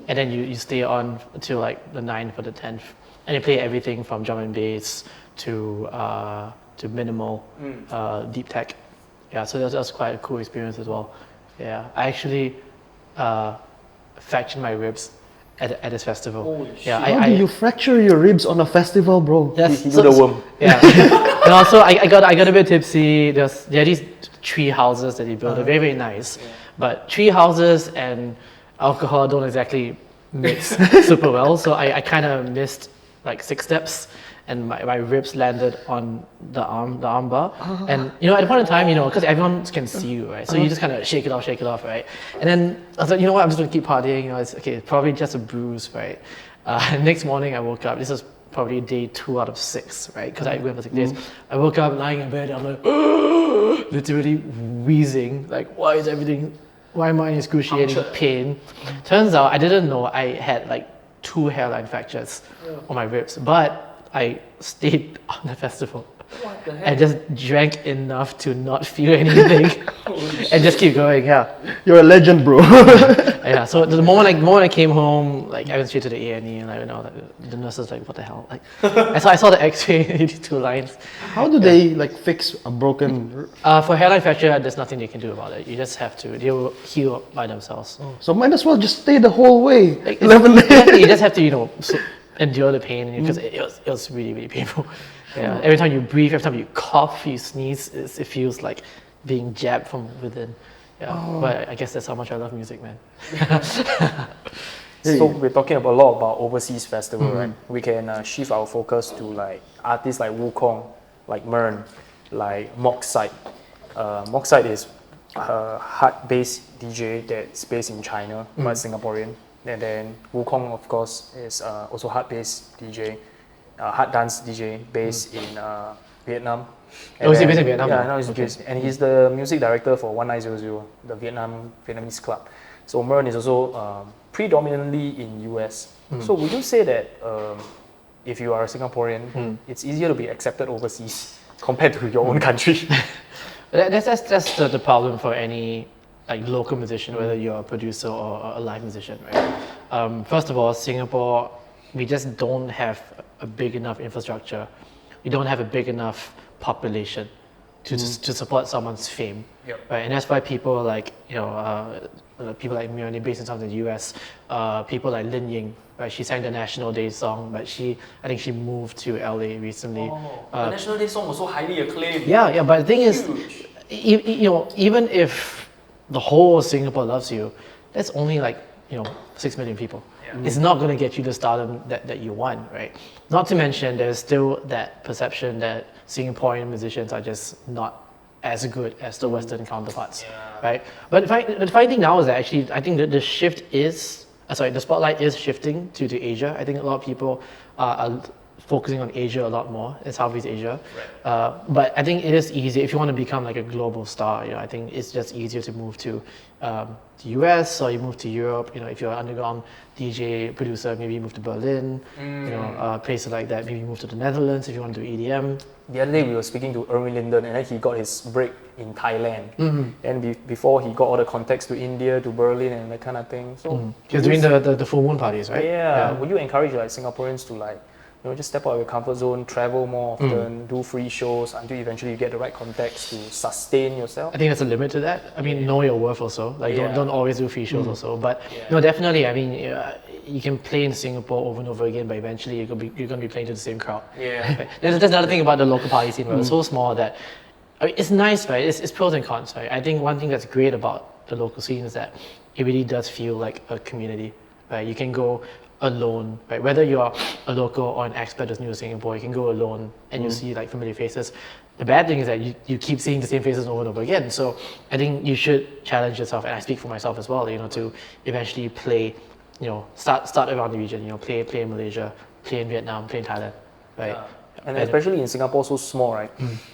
And then you stay on until like the 9th or the 10th. And they play everything from drum and bass to minimal, deep tech. Yeah, so that was quite a cool experience as well. Yeah, I actually fractured my ribs at this festival. Holy shit. Yeah, How do you fracture your ribs on a festival, bro? Yes, You do the worm. Yeah, and also I got a bit tipsy. There are these tree houses that he built. They're very nice, but tree houses and alcohol don't exactly mix super well. So I kind of missed like 6 steps, and my ribs landed on the arm bar. And at the point in time, because everyone can see you, right? So you just kind of shake it off, right? And then I was like, you know what? I'm just gonna keep partying. It's okay. It's probably just a bruise, right? Next morning I woke up. This was probably day 2 out of 6, right? Because I went for 6 days. I woke up lying in bed. I'm like, literally wheezing. Like, why am I in excruciating pain? Turns out I didn't know I had like 2 hairline fractures on my ribs, but I stayed on the festival. What the heck? and just drank enough to not feel anything and just keep going. Yeah, You're a legend, bro. yeah. So the moment I came home, like I went straight to the A&E, and the nurse was like, "What the hell?" Like, I saw the X-ray, 2 lines. How do they like fix a broken? For hairline fracture, there's nothing you can do about it. You just have to. They will heal by themselves. So might as well just stay the whole way. Like, 11 days. exactly, you just have to, endure the pain because it was really, really painful. Yeah. Every time you breathe, every time you cough, you sneeze, it feels like being jabbed from within. Yeah. But I guess that's how much I love music, man. So we're talking about a lot about overseas festival, right? We can shift our focus to like artists like Wukong, like Mern, like Moxide. Moxide is a hard-based DJ that's based in China, but Singaporean. And then Wukong, of course, is also hard-based DJ, hard dance DJ based in Vietnam. Oh, is he based in Vietnam? Yeah, no, he's based, and he's the music director for 1900, the Vietnamese club. So Mern is also predominantly in US. So would you say that if you are a Singaporean, it's easier to be accepted overseas compared to your own country? That's the problem for any like local musician, whether you're a producer or a live musician, right? First of all, Singapore, we just don't have a big enough infrastructure. We don't have a big enough population to support someone's fame, right? And that's why people like people like Myrni, based in some of the US, people like Lin Ying, right? She sang the National Day song, but I think she moved to LA recently. The National Day song was so highly acclaimed. Yeah, but the thing is, even if the whole Singapore loves you, that's only like 6 million people. It's not going to get you the stardom that you want, right? Not to mention there's still that perception that Singaporean musicians are just not as good as the Western counterparts, right? But the funny thing now is that actually I think that the shift is, the spotlight is shifting to Asia. I think a lot of people are focusing on Asia a lot more, in Southeast Asia. Right. But I think it is easy if you want to become like a global star. I think it's just easier to move to the US, or you move to Europe. If you're an underground DJ producer, maybe you move to Berlin. Places like that. Maybe you move to the Netherlands if you want to do EDM. The other day we were speaking to Erwin Linden, and then he got his break in Thailand. And before he got all the contacts to India, to Berlin, and that kind of thing. So he was doing the full moon parties, right? Yeah. Would you encourage like Singaporeans to like just step out of your comfort zone, travel more often, do free shows until eventually you get the right contacts to sustain yourself? I think there's a limit to that. I mean, know your worth also. Like, don't always do free shows also. But no, definitely. I mean, you can play in Singapore over and over again, but eventually you're going to be playing to the same crowd. Yeah. There's another thing about the local party scene, where it's so small that it's nice, right? It's pros and cons, right? I think one thing that's great about the local scene is that it really does feel like a community, right? You can go alone, right? Whether you're a local or an expat that's new to Singapore, you can go alone and you'll see like familiar faces. The bad thing is that you keep seeing the same faces over and over again. So I think you should challenge yourself, and I speak for myself as well, to eventually play, start around the region, play in Malaysia, play in Vietnam, play in Thailand, right? And especially in Singapore, so small, right?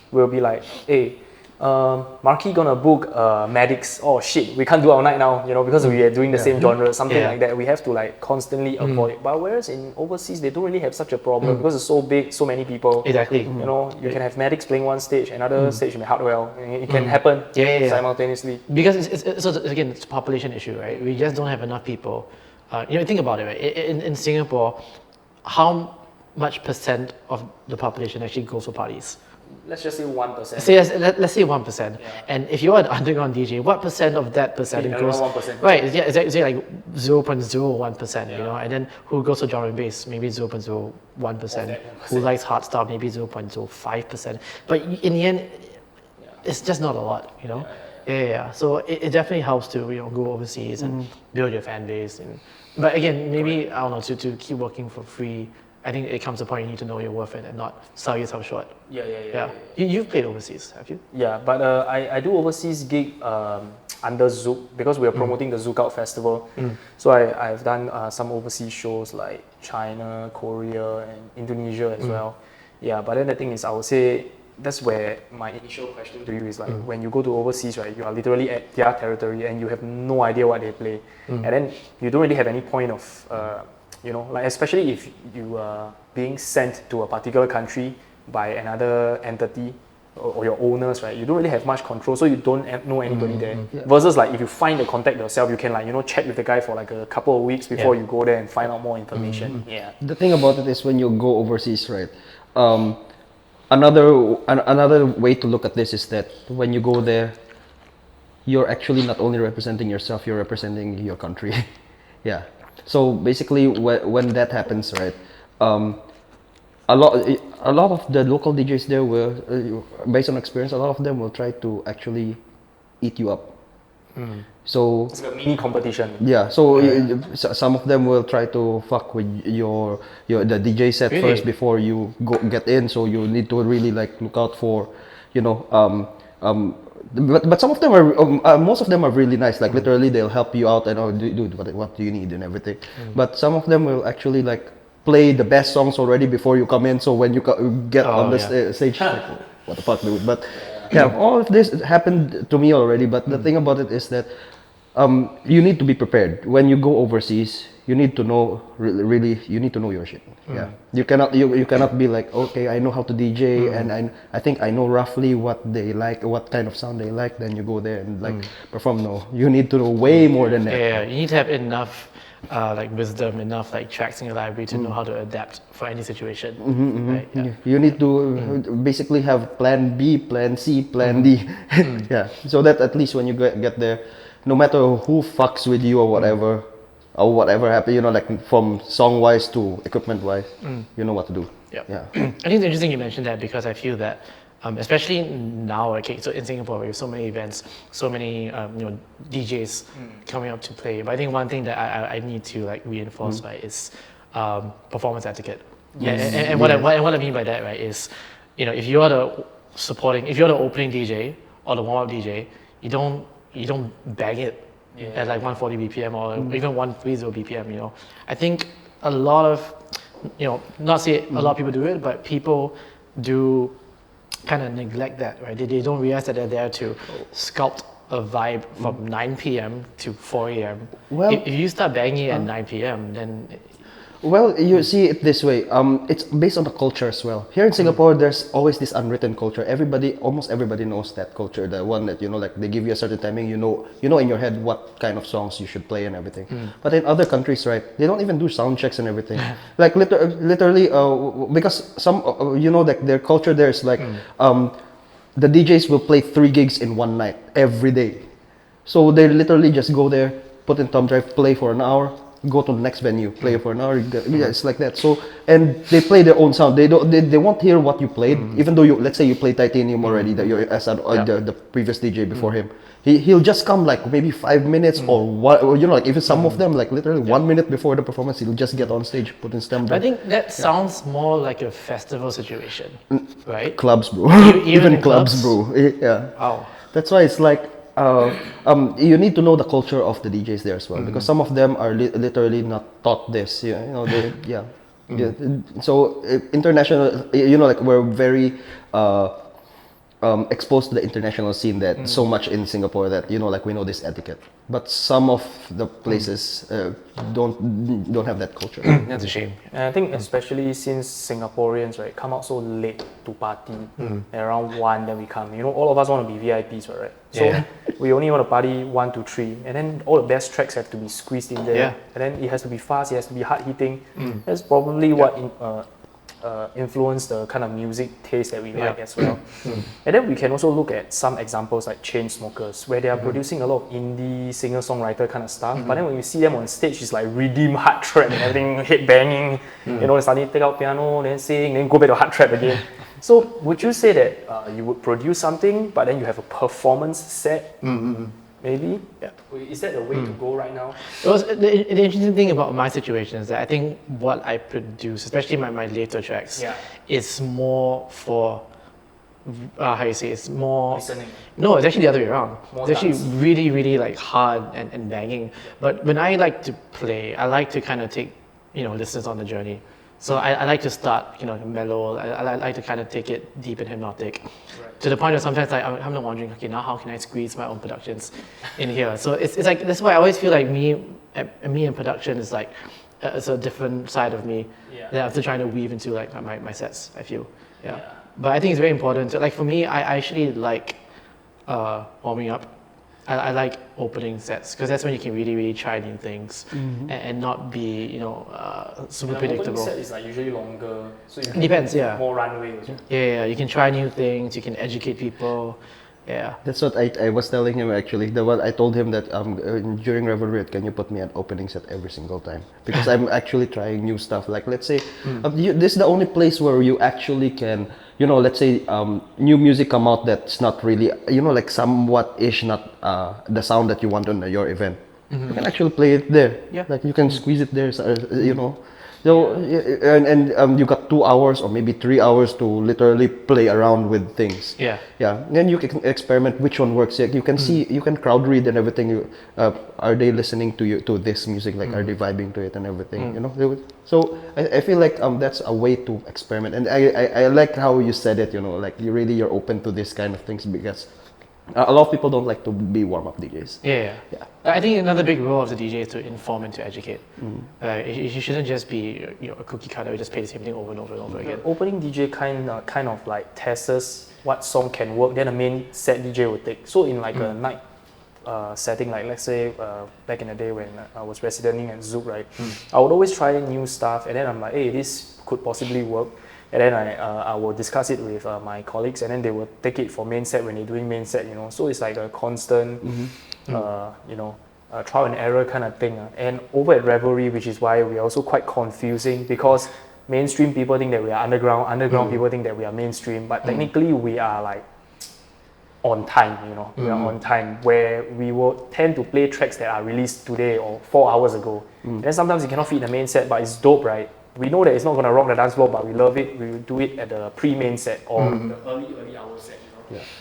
We'll be like, hey, Marky gonna book medics. Oh shit, we can't do our night now, because we are doing the same genre, something like that. We have to like constantly avoid it. But whereas in overseas, they don't really have such a problem because it's so big, so many people. Exactly. You can have medics playing one stage, another stage may Hardwell. It can happen simultaneously. Because it's a population issue, right? We just don't have enough people. Think about it, right? In Singapore, how much % of the population actually goes for parties? let's just say 1%. Let's say 1%. Yeah. And if you're an underground DJ, what percent of that percentage Yeah, goes? around 1%. Right, is it like 0.01%, Yeah. you know? And then who goes to drum and bass? Maybe 0.01%. that Who likes hardstyle? Maybe 0.05%. But in the end, it's just not a lot, you know? Yeah. So it definitely helps to, you know, go overseas and build your fan base. But again, maybe, I don't know, to keep working for free, I think it comes to a point you need to know your worth and not sell yourself short. Yeah. You've played overseas, have you? Yeah, but I do overseas gig under Zouk because we are promoting the Zouk Out Festival. So I've done some overseas shows like China, Korea, and Indonesia as well. Yeah, but then the thing is, I would say that's where my initial question to you is like, when you go to overseas, right, you are literally at their territory and you have no idea what they play. And then you don't really have any point of, you know, like especially if you are being sent to a particular country by another entity or your owners, right? You don't really have much control, so you don't know anybody there. Versus like if you find the contact yourself, you can like, you know, chat with the guy for like a couple of weeks before you go there and find out more information. Yeah. The thing about it is when you go overseas, right? Another way to look at this is that when you go there, you're actually not only representing yourself, you're representing your country. Yeah. So basically, when that happens, right? A lot of the local DJs there will, based on experience, a lot of them will try to actually eat you up. So It's like a mini competition. yeah, so some of them will try to fuck with the DJ set Really? first before you get in. So you need to really like look out for, you know, but some of them are most of them are really nice. Like literally, they'll help you out and dude, what do you need and everything. But some of them will actually like play the best songs already before you come in. So when you get on the stage, like, what the fuck, dude? But yeah, all of this happened to me already. But the thing about it is that you need to be prepared when you go overseas. You need to know really. You need to know your shit. Yeah, you cannot be like, okay, I know how to DJ and I think I know roughly what they like, what kind of sound they like. Then you go there and like perform. No, you need to know way more than that. Yeah, you need to have enough like wisdom, enough like tracks in your library to know how to adapt for any situation. Right? Yeah. You need to basically have plan B, plan C, plan D. Yeah, so that at least when you get there, no matter who fucks with you or whatever happens, you know, like from song wise to equipment wise, you know what to do. Yeah. Yeah. I think it's interesting you mentioned that because I feel that, especially now, okay, so in Singapore, we have so many events, so many you know, DJs coming up to play. But I think one thing that I need to like reinforce, right, is performance etiquette. And what I mean by that, right, is, you know, if you're the opening DJ or the warm-up DJ, you don't bang it at like 140 BPM or even 130 BPM, you know. I think a lot of, you know, not say a lot of people do it, but people do kind of neglect that, right? They don't realize that they're there to sculpt a vibe from 9 p.m. to 4 a.m. Well, if you start banging at 9 p.m., then Well, you see it this way. It's based on the culture as well. Here in Singapore, there's always this unwritten culture. Almost everybody knows that culture. The one that, you know, like they give you a certain timing. You know in your head what kind of songs you should play and everything. But in other countries, right, they don't even do sound checks and everything. Like literally, because some, you know, like their culture there is like, the DJs will play 3 gigs in one night every day. So they literally just go there, put in thumb drive, play for an hour, go to the next venue, play for an hour. Yeah, it's like that. So, and they play their own sound. They won't hear what you played, even though let's say you play Titanium already, that you're the previous DJ before him. He'll just come like maybe 5 minutes or what, or, you know, like even some of them like literally 1 minute before the performance, he'll just get on stage, put in stem I think that sounds more like a festival situation, right? clubs, bro. Even in clubs, clubs? bro. Yeah. Wow. That's why it's like you need to know the culture of the DJs there as well, because some of them are literally not taught this. You know, they So international, you know, like we're very exposed to the international scene that so much in Singapore that, you know, like we know this etiquette, but some of the places don't have that culture. That's a shame. And I think especially since Singaporeans, right, come out so late to party, around 1 then we come. You know, all of us want to be VIPs, right? So we only want to party 1 to 3, and then all the best tracks have to be squeezed in there. Yeah. And then it has to be fast, it has to be hard hitting. That's probably what influence the kind of music taste that we like as well. And then we can also look at some examples like Chainsmokers, where they are producing a lot of indie singer-songwriter kind of stuff. But then when you see them on stage, it's like redeem hard trap and everything, head banging. You know, suddenly take out piano, then sing, then go back to hard trap again. So would you say that you would produce something, but then you have a performance set? Maybe? Yeah. Is that the way to go right now? The interesting thing about my situation is that I think what I produce, especially my later tracks, is more for, how you say, it's more... Listening. No, it's actually the other way around. More It's actually dance. really, really like hard and banging. But when I like to play, I like to kind of take, listeners on the journey. So I like to start, mellow. I like to kind of take it deep and hypnotic, to the point where sometimes I'm not wondering, okay, now how can I squeeze my own productions in here? So it's like that's why I always feel like me and production is like it's a different side of me that I'm still trying to weave into like my sets. I feel, But I think it's very important. So like for me, I actually like warming up. I like opening sets because that's when you can really, really try new things and not be, super predictable. Opening set is like usually longer, so you It depends, more runway. Also. Yeah, you can try new things, you can educate people. Yeah. That's what I was telling him actually. I told him that during Revelry, can you put me at opening set every single time? Because I'm actually trying new stuff. Like let's say, this is the only place where you actually can, let's say new music come out that's not really, like somewhat-ish not the sound that you want on your event. You can actually play it there. Yeah. Like you can squeeze it there, So and you got 2 hours or maybe 3 hours to literally play around with things. Yeah. Then you can experiment which one works. You can see, you can crowd read and everything. Are they listening to this music? Like, are they vibing to it and everything? So I feel like that's a way to experiment. And I like how you said it. Like you're open to this kind of things because a lot of people don't like to be warm-up DJs. Yeah. I think another big role of the DJ is to inform and to educate. You shouldn't just be a cookie cutter who just play the same thing over and over and over again. The opening DJ kind of like tests what song can work, then the main set DJ will take. So in like a night setting, like let's say back in the day when I was residenting at Zouk, right? I would always try new stuff, and then I'm like, hey, this could possibly work. And then I will discuss it with my colleagues, and then they will take it for main set when they're doing main set, So it's like a constant, trial and error kind of thing. And over at Revelry, which is why we're also quite confusing because mainstream people think that we are underground people think that we are mainstream, but technically we are like on time, we are on time, where we will tend to play tracks that are released today or 4 hours ago. And then sometimes you cannot fit in the main set, but it's dope, right? We know that it's not going to rock the dance floor, but we love it. We will do it at the pre-main set or the early hour set.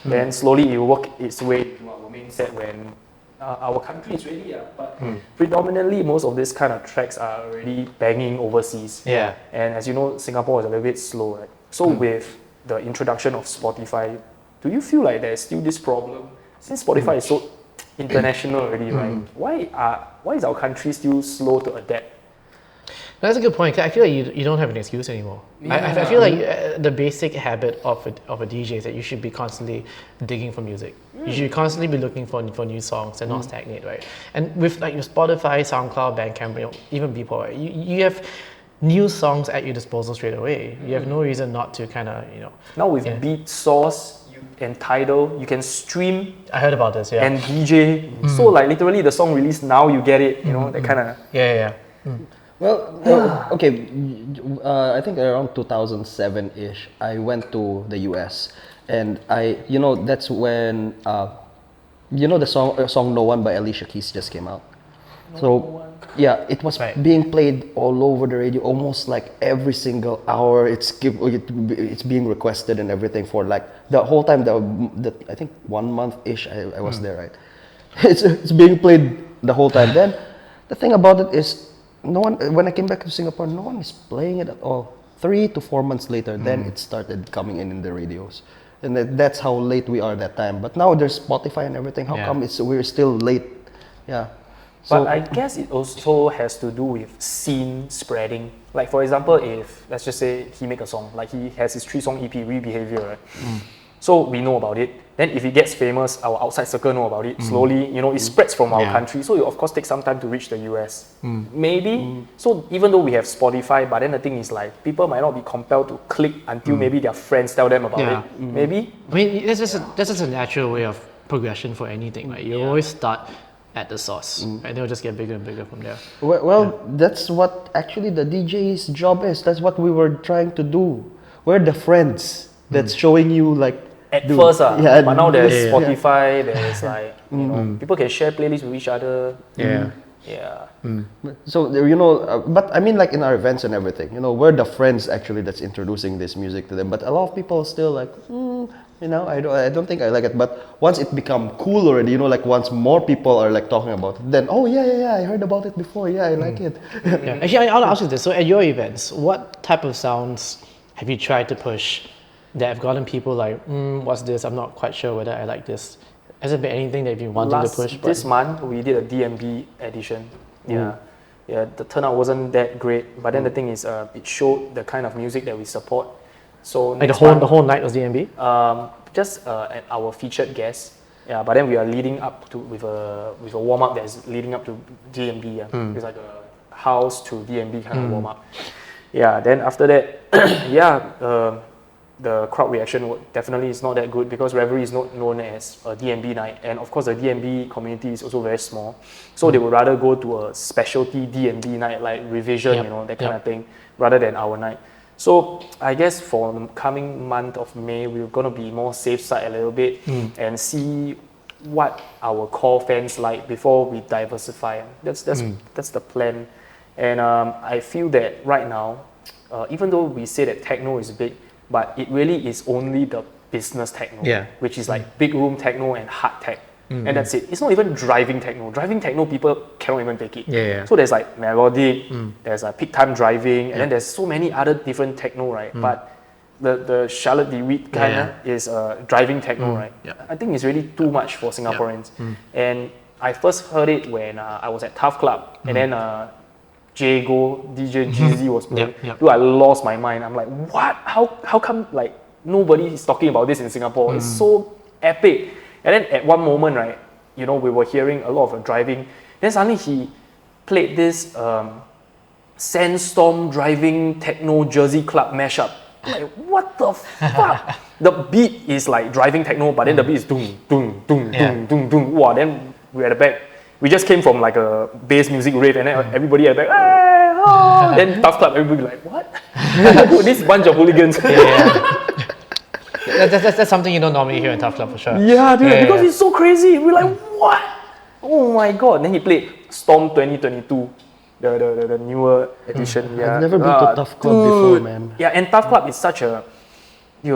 Then slowly it will work its way to our main set when our country is ready. But predominantly, most of these kind of tracks are already banging overseas. Yeah. And as you know, Singapore is a little bit slow, right? So with the introduction of Spotify, do you feel like there's still this problem? Since Spotify is so international already, right? Why is our country still slow to adapt? That's a good point. I feel like you don't have an excuse anymore. I feel like the basic habit of a DJ is that you should be constantly digging for music. You should constantly be looking for new songs and not stagnate, right? And with like your Spotify, SoundCloud, Bandcamp, even Beatport, right? You have new songs at your disposal straight away. You have no reason not to kind of, Now with Beat Source and Tidal, you can stream. I heard about this, and DJ. So like literally the song released now, you get it. That kind of. Yeah. Well, okay, I think around 2007-ish, I went to the US, and that's when, the song "No One" by Alicia Keys just came out. Yeah, it was being played all over the radio, almost like every single hour. It's being requested and everything for like the whole time. I think 1 month-ish I was there, right? It's being played the whole time. Then the thing about it is, no one. When I came back to Singapore, no one is playing it at all. 3 to 4 months later, then it started coming in the radios, and that's how late we are that time. But now there's Spotify and everything. How come we're still late? Yeah. But I guess it also has to do with scene spreading. Like for example, if let's just say he make a song, like he has his 3-song EP, Rebehavior, right? So we know about it. Then if it gets famous, our outside circle know about it. Slowly, it spreads from our country. So it of course takes some time to reach the US. Maybe. So even though we have Spotify, but then the thing is like people might not be compelled to click until maybe their friends tell them about it. Maybe. I mean, that's just a natural way of progression for anything, right? You always start at the source, and they'll just get bigger and bigger from there. Well, that's what actually the DJ's job is. That's what we were trying to do. We're the friends that's showing you like. At first, but now there's Yeah. Spotify, there's like, people can share playlists with each other. Yeah. Yeah. So but I mean, like in our events and everything, we're the friends actually that's introducing this music to them. But a lot of people still like, I don't think I like it. But once it become cool already, like once more people are like talking about it, then I heard about it before. Yeah, I like it. Yeah. Actually, I want to ask you this. So at your events, what type of sounds have you tried to push that have gotten people like, what's this? I'm not quite sure whether I like this. Has there been anything that you've been wanting to push? This month, we did a DMB edition. Yeah. Yeah, the turnout wasn't that great, but then the thing is, it showed the kind of music that we support. So Like next the whole night was DMB? just our featured guest. Yeah, but then we are leading up to with a warm up that's leading up to DMB. Yeah. It's like a house to DMB kind of warm up. Yeah. Then after that, the crowd reaction definitely is not that good because Revelry is not known as a DMB night, and of course the DMB community is also very small, so they would rather go to a specialty DMB night like Revision, that kind of thing, rather than our night. So I guess for the coming month of May, we're gonna be more safe side a little bit and see what our core fans like before we diversify. That's the plan, and I feel that right now, even though we say that techno is big, but it really is only the business techno, which is like big room techno and hard tech. And that's it. It's not even driving techno. Driving techno, people cannot even take it. So there's like melodic, there's like peak time driving, and then there's so many other different techno, right? But the Charlotte DeWitt kind of is driving techno, right? I think it's really too much for Singaporeans. And I first heard it when I was at Tough Club, and then Jago, DJ GZ was playing. Dude, I lost my mind. I'm like, what? How come like nobody is talking about this in Singapore? It's so epic. And then at one moment, right, we were hearing a lot of driving. Then suddenly he played this Sandstorm driving techno Jersey Club mashup. I'm like, what the fuck? The beat is like driving techno, but then the beat is doom, doom, doom, doom, doom, doom. Wow, then we're at the back. We just came from like a bass music rave, and then everybody at the back, hey, oh. Then Tough Club, everybody like, what? This bunch of hooligans. That's something you don't normally hear in Tough Club for sure. Yeah, dude, because it's so crazy. We're like, what? Oh my god. Then he played Storm 2022, the newer edition. I've never been to Tough Club before, man. Yeah, and Tough Club is such a...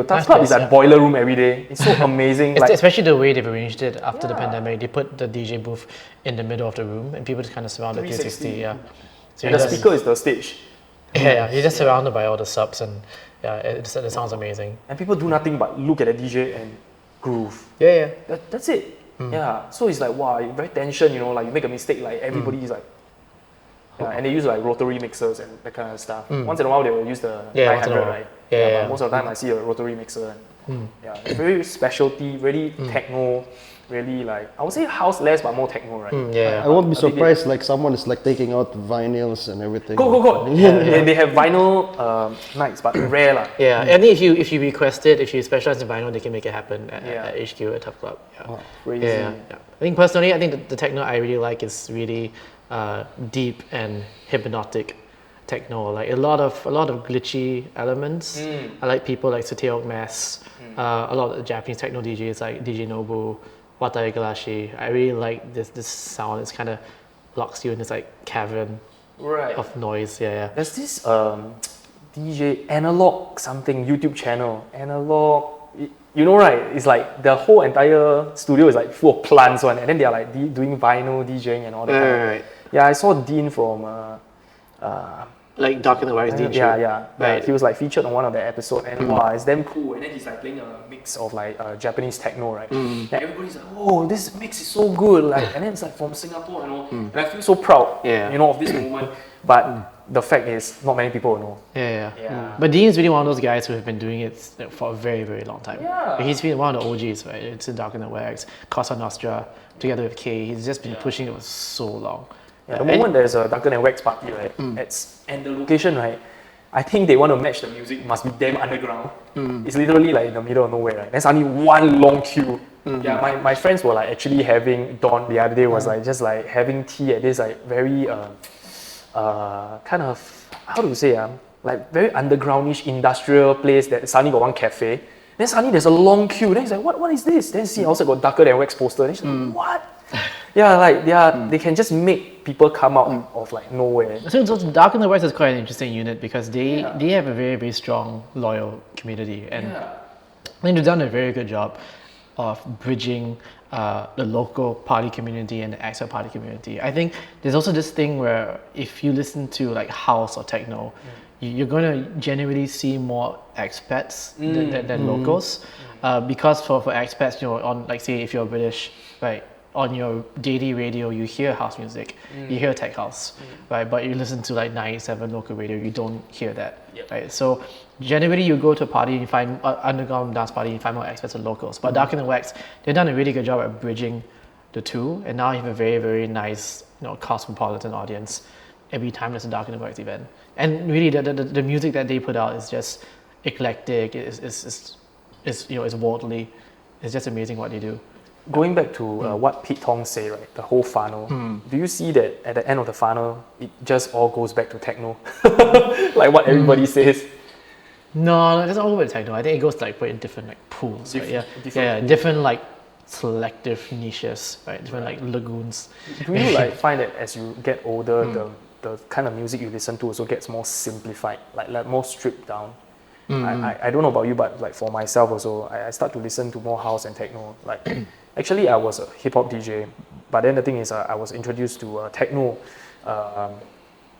Tough Club is like boiler room every day. It's so amazing. Like, especially the way they've arranged it after the pandemic. They put the DJ booth in the middle of the room and people just kind of surround the 360. So and the speaker is the sstage. You're just surrounded by all the subs and it sounds amazing. And people do nothing but look at the DJ and groove. That's it. Yeah, so it's like, wow, very tension, like you make a mistake, like everybody is like, and they use like rotary mixers and that kind of stuff. Once in a while they will use the 900, right? But most of the time I see a rotary mixer. And, it's very specialty, really techno, really like, I would say house less but more techno, right? I won't be surprised like someone is like taking out vinyls and everything. Go. They have vinyl nights, but rare lah. I think if you request it, if you specialize in vinyl, they can make it happen at HQ at Tough Club. Crazy. I think personally, I think the techno I really like is really deep and hypnotic techno, like a lot of glitchy elements. I like people like Suteok Mass, a lot of the Japanese techno DJs like DJ Nobu, Wata Igarashi. I really like this sound. It's kind of locks you in this like cavern of noise. There's this DJ Analog something YouTube channel. Analog, right? It's like the whole entire studio is like full of plants one, and then they are like doing vinyl DJing and all that. Right. Yeah, I saw Dean from like Dark in the Wax DJ. Yeah. Right. He was like featured on one of the episodes, and wow, it's damn cool. And then he's like playing a mix of like Japanese techno, right? And everybody's like, oh, this mix is so good, like, and then it's like from Singapore, and I feel so proud, of this moment. But the fact is, not many people know. Yeah. But Dean is really one of those guys who have been doing it for a very, very long time. Yeah. He's been one of the OGs, right? It's Dark in the Wax, Cosa Nostra, together with K. He's just been pushing it for so long. The moment there's a Darker Than Wax party, right? And the location, right? I think they want to match the music, must be damn underground. It's literally like in the middle of nowhere, right? There's only one long queue. Yeah, my friends were like actually having, Dawn the other day was like just like having tea at this like very kind of, how do you say, like very undergroundish industrial place that suddenly got one cafe. Then suddenly there's a long queue. Then he's like, what is this? Then see also got Darker Than Wax poster. Then he's like, what? Yeah, like they can just make people come out of like nowhere. So Dark in the Wax is quite an interesting unit because they have a very, very strong, loyal community. And I think they've done a very good job of bridging the local party community and the expat party community. I think there's also this thing where if you listen to like house or techno, you're going to generally see more expats than locals. Because for expats, on like say if you're British, right, on your daily radio you hear house music, you hear tech house, right? But you listen to like 97 local radio, you don't hear that, right? So generally you go to a party, you find underground dance party, you find more expats and locals. But Dark in the Wax, they've done a really good job at bridging the two, and now you have a very, very nice, cosmopolitan audience every time there's a Dark in the Wax event. And really the music that they put out is just eclectic, is worldly. It's just amazing what they do. Going back to what Pete Tong say, right, the whole funnel, do you see that at the end of the funnel, it just all goes back to techno? Like what everybody says? No, it's all about techno. I think it goes like in different like pools, right? Different like selective niches, right? Different like lagoons. Do you like find that as you get older, the kind of music you listen to also gets more simplified, like more stripped down? I don't know about you, but like for myself also, I start to listen to more house and techno. Like actually I was a hip hop DJ, but then the thing is I was introduced to techno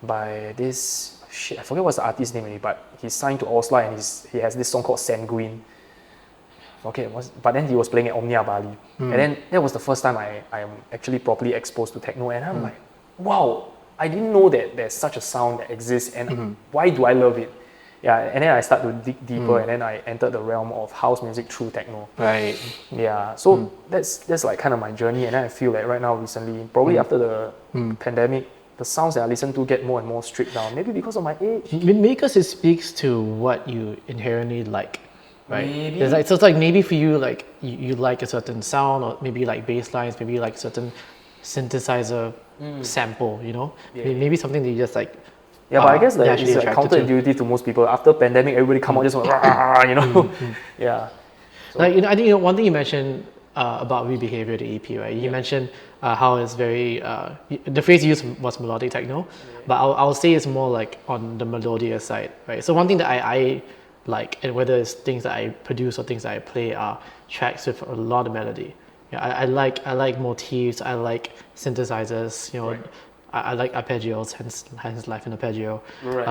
by this, I forget what's the artist's name already, but he's signed to Osla and he has this song called Sanguine. Okay, but then he was playing at Omnia Bali. And then that was the first time I am actually properly exposed to techno, and I'm like, wow, I didn't know that there's such a sound that exists, and why do I love it? Yeah, and then I start to dig deeper, and then I entered the realm of house music through techno. Right. Yeah, so that's like kind of my journey, and then I feel like right now recently, probably after the pandemic, the sounds that I listen to get more and more stripped down. Maybe because of my age. Maybe because it speaks to what you inherently like, right? Maybe. So it's like maybe for you, like you like a certain sound, or maybe like bass lines, maybe like a certain synthesizer sample, maybe something that you just like. Yeah, but I guess that naturally it's like attracted counterintuitive to most people. After pandemic, everybody come out just like, yeah. So, like I think one thing you mentioned about Rebehavior, the EP, right? You mentioned how it's very the phrase you used was melodic techno, but I'll say it's more like on the melodious side, right? So one thing that I like, and whether it's things that I produce or things that I play, are tracks with a lot of melody. Yeah, I like motifs, I like synthesizers, I like arpeggios, hence Life in Arpeggio. Right.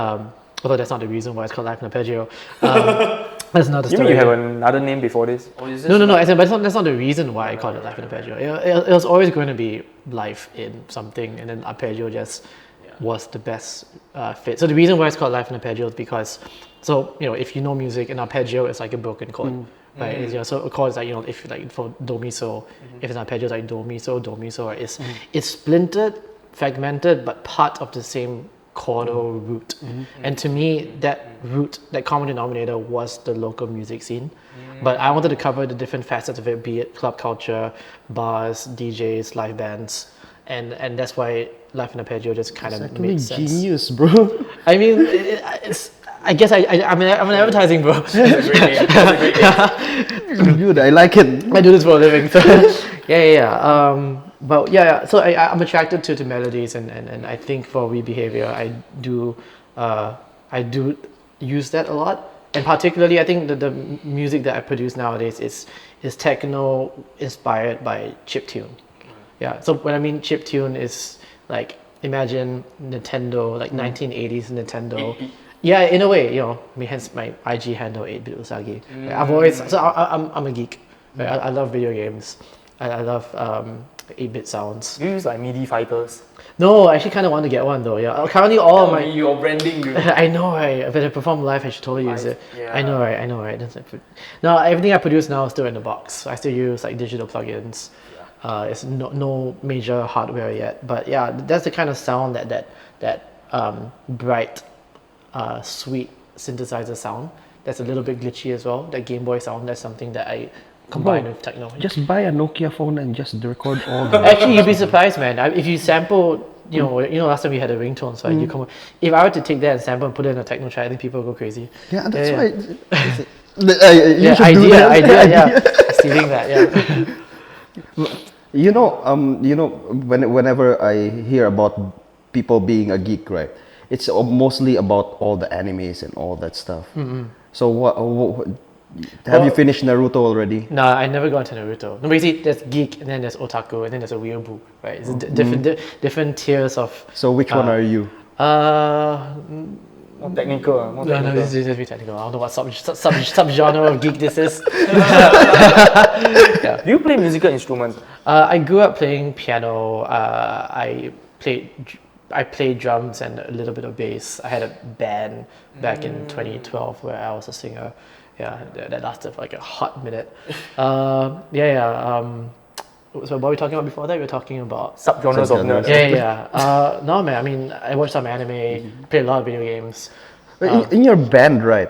Although that's not the reason why it's called Life in Arpeggio. That's another you story. mean you have another name before this? Or is this No. But that's not the reason why I called it Life in Arpeggio. It was always going to be life in something, and then Arpeggio just was the best fit. So the reason why it's called Life in Arpeggio is because, if you know music, an arpeggio is like a broken chord. Right, so a chord is like, if you like for do mi so, if an arpeggio is like do mi so, right? It's splintered, fragmented, but part of the same chordal root. And to me, that root, that common denominator, was the local music scene. But I wanted to cover the different facets of it, be it club culture, bars, DJs, live bands, and that's why Life in Arpeggio just kind of made sense. Genius, bro. I mean, it's. I guess I'm an advertising bro. That's a great name. That's a great name. Dude, I like it. I do this for a living. So but so I'm attracted to melodies, and I think for Rebehavior, I do use that a lot. And particularly, I think the music that I produce nowadays is techno inspired by chiptune. Yeah. So when I mean chiptune, is like imagine Nintendo, like 1980s Nintendo. Yeah, in a way, hence my IG handle 8-Bit Usagi. I've always, so I'm a geek. Right? I love video games. I love 8-bit sounds. You use like MIDI fighters. No, I actually kind of want to get one though. Yeah, currently all of my. Your branding, dude. I know, right? If I perform live, I should totally use it. Yeah. I know, right? No, everything I produce now is still in the box. I still use like digital plugins. It's no major hardware yet, but yeah, that's the kind of sound that bright, sweet synthesizer sound. That's a little bit glitchy as well. That Game Boy sound. That's something that I combine with techno. Just buy a Nokia phone and just record all the. Actually, you'd be surprised, man. If you sample, last time we had a ringtone, so you come. If I were to take that and sample and put it in a techno track, I think people would go crazy. Yeah, that's yeah. right. You should do that. Idea. Stealing that, yeah. Whenever I hear about people being a geek, right? It's mostly about all the animes and all that stuff. So have you finished Naruto already? No, I never got into Naruto. No, but you see, there's geek, and then there's otaku, and then there's a weeaboo, right? It's different tiers of. So which one are you? More technical. No, this is just be technical. I don't know what subgenre of geek this is. Do you play musical instruments? I grew up playing piano. I played drums and a little bit of bass. I had a band back in 2012 where I was a singer. Yeah, that lasted for like a hot minute. So what were we talking about before that? We were talking about Subgenres of nerd. Yeah. No, man. I mean, I watched some anime, played a lot of video games. In your band, right?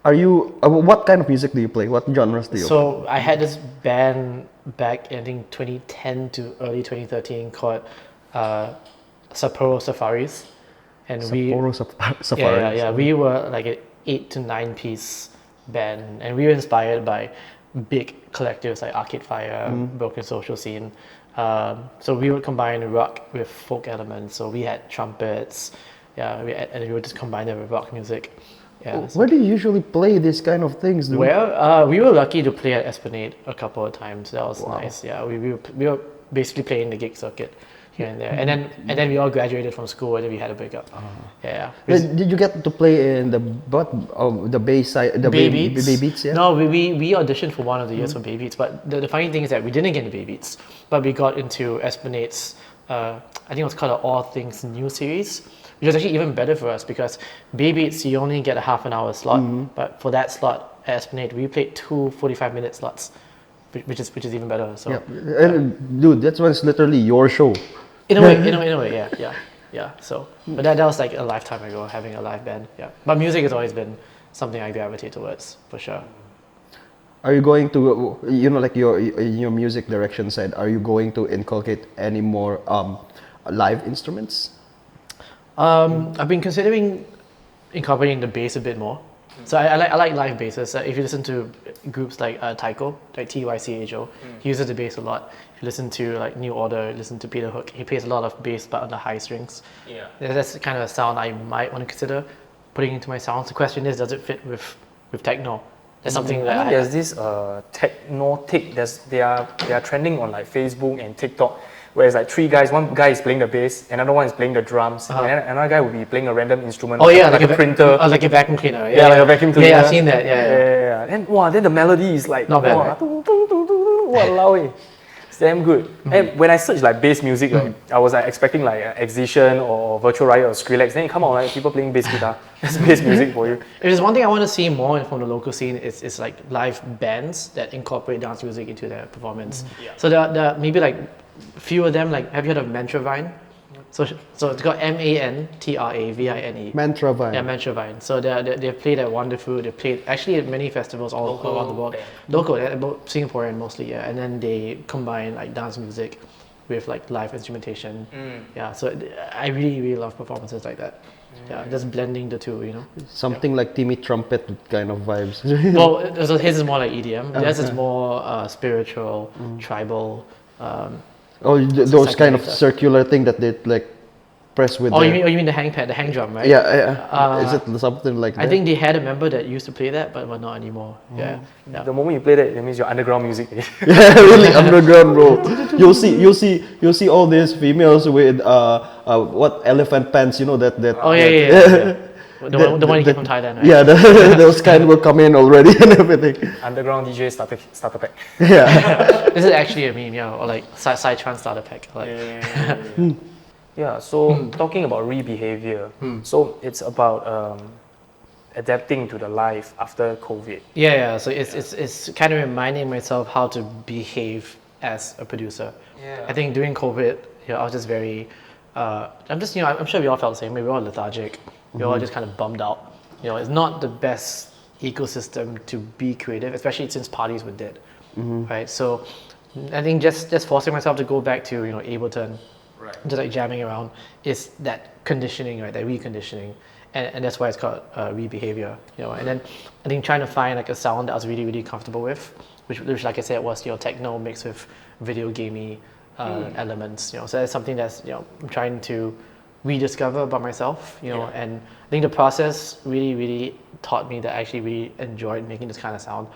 Are you? What kind of music do you play? What genres do you play? So I had this band back in I think 2010 to early 2013 called Sapporo Safaris, and Safaris. we were like an 8 to 9 piece band, and we were inspired by big collectives like Arcade Fire, Broken Social Scene. So we would combine rock with folk elements. So we had trumpets, and we would just combine them with rock music. Yeah. Where do you usually play these kind of things? Dude? Well, we were lucky to play at Esplanade a couple of times. That was nice. Yeah, we were basically playing the gig circuit here and there, and then we all graduated from school, and then we had a breakup. Yeah. Did you get to play in the Bay side, the Bay Bay Beats? Beats? Yeah. No, we auditioned for one of the years for Bay Beats, but the funny thing is that we didn't get into Bay Beats, but we got into Esplanade's. I think it was called an All Things New series, which was actually even better for us because Bay Beats you only get a half an hour slot, but for that slot at Esplanade we played 2 45-minute slots, which is even better. So and dude, that was literally your show. In a way, yeah. So, but that was like a lifetime ago, having a live band. Yeah, but music has always been something I gravitate towards for sure. Are you going to, like your music direction side? Are you going to inculcate any more live instruments? I've been considering incorporating the bass a bit more. So I like live basses. If you listen to groups like Tycho, like Tycho, he uses the bass a lot. If you listen to like New Order, listen to Peter Hook, he plays a lot of bass but on the high strings. Yeah. That's the kind of sound I might want to consider putting into my sounds. The question is, does it fit with techno? That's something that there's this technotic. They are trending on like Facebook and TikTok. Where it's like 3 guys, one guy is playing the bass, another one is playing the drums, and another guy will be playing a random instrument. Oh yeah, like a printer. Like a vacuum cleaner. Yeah, like a vacuum cleaner. Yeah, I've seen that. Yeah. And then the melody is like, not bad. Right? Walao, it's damn good. And when I search like bass music, like, I was like expecting like Excision or Virtual Riot or Skrillex. Then it come out like people playing bass guitar. That's bass music for you. If there's one thing I want to see more from the local scene, it's like live bands that incorporate dance music into their performance. So there are maybe like few of them, like, have you heard of Mantravine? So it's called Mantravine. Mantravine. Yeah, Mantravine. So they've played at Wonderful. They've played actually at many festivals all around the world. Local, Singaporean mostly, yeah. And then they combine like dance music with like live instrumentation. Yeah, so I really, really love performances like that. Yeah, just blending the two, Something like Timmy Trumpet kind of vibes. Well, so his is more like EDM. Theirs is more spiritual, tribal. Those kind of circular thing that they like press with Oh, their... you mean the hang pad, the hang drum, right? Yeah. Is it something like that? I think they had a member that used to play that, but not anymore. Yeah. The moment you play that, it means you're underground music. Yeah, really underground, bro. You'll see all these females with what elephant pants, you know that. Oh yeah. The one you get from Thailand, right? Yeah, those kind will come in already and everything. Underground DJ starter pack. Yeah. This is actually a meme, yeah, or like Psytrance starter pack. Like, Yeah, so talking about re-behavior, so it's about adapting to the life after COVID. yeah. So it's kind of reminding myself how to behave as a producer. Yeah. I think during COVID, I was just very, I'm sure we all felt the same way. We were all lethargic. We were all just kind of bummed out. It's not the best ecosystem to be creative, especially since parties were dead, right? So I think just forcing myself to go back to Ableton, just like jamming around, is that conditioning, right? That reconditioning, and that's why it's called re-behavior. And then I think trying to find like a sound that I was really really comfortable with, which like I said was techno mixed with video gamey elements. So that's something that's I'm trying to rediscover about myself. And I think the process really really taught me that I actually really enjoyed making this kind of sound,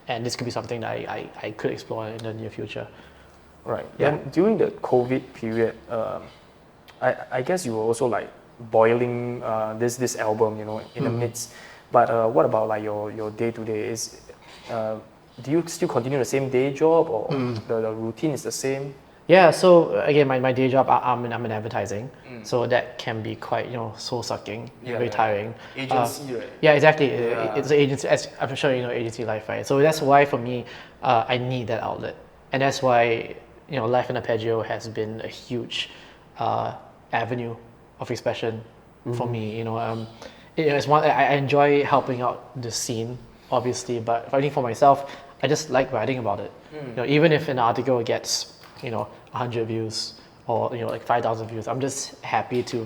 and this could be something that I could explore in the near future. Right. Yeah. Then during the COVID period, I guess you were also like boiling this album, in the midst. But what about like your day to day? Do you still continue the same day job, or the routine is the same? Yeah. So again, my day job, I'm in advertising, so that can be quite soul sucking, very tiring. Agency, right? Yeah, exactly. It's an agency. I'm sure agency life, right? So that's why for me, I need that outlet, and that's why life in arpeggio has been a huge avenue of expression for me. It's one I enjoy helping out the scene, obviously, but I think for myself, I just like writing about it. Even if an article gets 100 views or like 5,000 views, I'm just happy to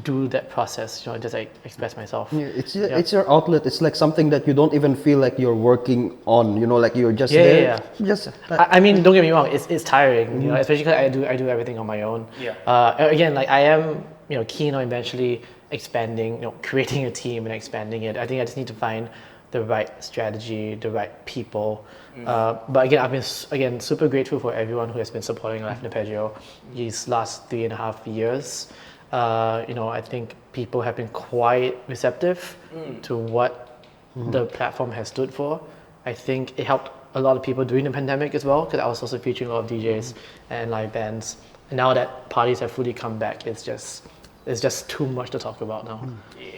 do that process, just like express myself. Yeah, it's your outlet. It's like something that you don't even feel like you're working on. Like you're just there. Just. I mean, don't get me wrong. It's tiring. Especially because I do everything on my own. Yeah. Again, like I am keen on eventually expanding, creating a team and expanding it. I think I just need to find the right strategy, the right people. But again, I've been super grateful for everyone who has been supporting Life in Arpeggio these last 3.5 years. I think people have been quite receptive to what the platform has stood for. I think it helped a lot of people during the pandemic as well, because I was also featuring a lot of DJs and live bands. And now that parties have fully come back, it's just too much to talk about now.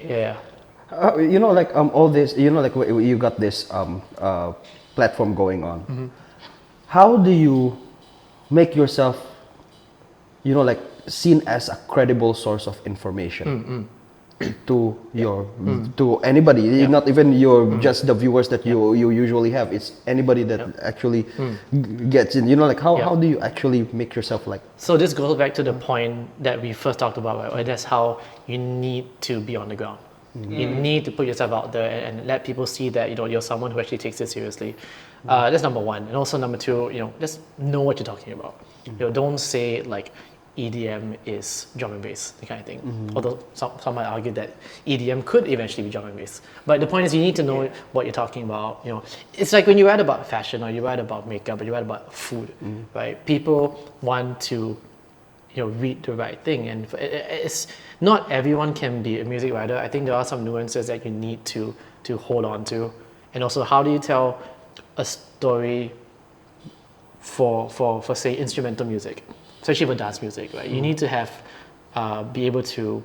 Yeah. Like all this, like you got this platform going on. How do you make yourself, like seen as a credible source of information to to anybody, not even just the viewers that you usually have. It's anybody that actually gets in. Like how do you actually make yourself like? So this goes back to the point that we first talked about, right? That's how you need to be on the ground. You need to put yourself out there and let people see that you're someone who actually takes it seriously. That's number one. And also number two, just know what you're talking about. Don't say like EDM is drum and bass, the kind of thing. Although some might argue that EDM could eventually be drum and bass. But the point is you need to know what you're talking about. It's like when you write about fashion or you write about makeup or you write about food, right? People want to read the right thing, and it's not everyone can be a music writer. I think there are some nuances that you need to hold on to, and also how do you tell a story for say instrumental music, especially for dance music, right? You need to have be able to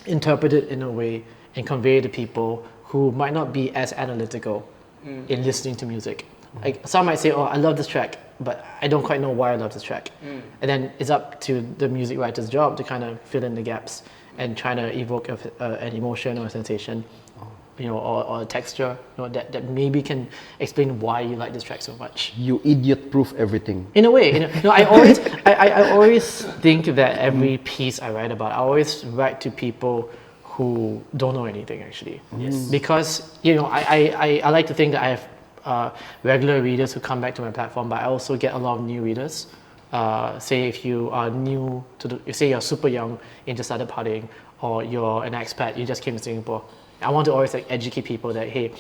interpret it in a way and convey to people who might not be as analytical in listening to music. Like some might say, "Oh, I love this track, but I don't quite know why I love this track." And then it's up to the music writer's job to kind of fill in the gaps and try to evoke an emotion or a sensation, or a texture, that maybe can explain why you like this track so much. You idiot-proof everything. In a way, I always think that every piece I write about, I always write to people who don't know anything actually. Yes. Because I like to think that I have regular readers who come back to my platform, but I also get a lot of new readers say if you are new to say you're super young and just started partying, or you're an expat, you just came to Singapore. I want to always like educate people that, hey,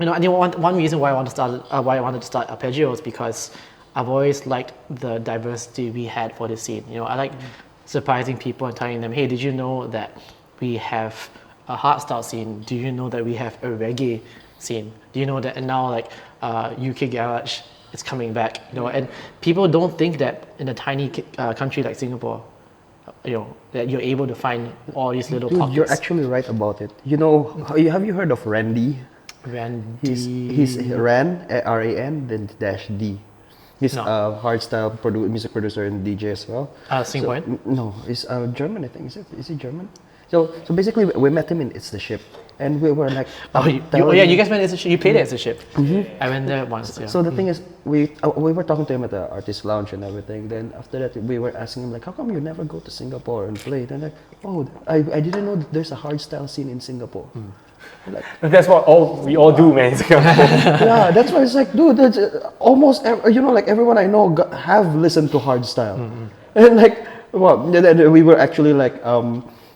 you know, I think one reason why I wanted to start Arpeggio is because I've always liked the diversity we had for this scene. You know, I like surprising people and telling them, hey, did you know that we have a hardstyle scene? Do you know that we have a reggae scene? Do you know that, and now like UK garage is coming back? You know, and people don't think that in a tiny country like Singapore, you know, that you're able to find all these little pockets. You're actually right about it. You know, have you heard of Randy? Randy. He's Ran, R-A-N, then dash D. He's a hardstyle music producer and DJ as well. Sing Point? No, he's German, I think. Is he German? So basically, we met him in It's the Ship, and we were like, you guys went It's the Ship. You played at It's the Ship. I went there once. Yeah. So the thing is, we were talking to him at the artist lounge and everything. Then after that, we were asking him like, how come you never go to Singapore and play? Then like, oh, I didn't know that there's a hardstyle scene in Singapore. Like, That's what we all do, man. yeah, that's why it's like, dude, that's almost like everyone I know have listened to hardstyle, and like, well, then we were actually like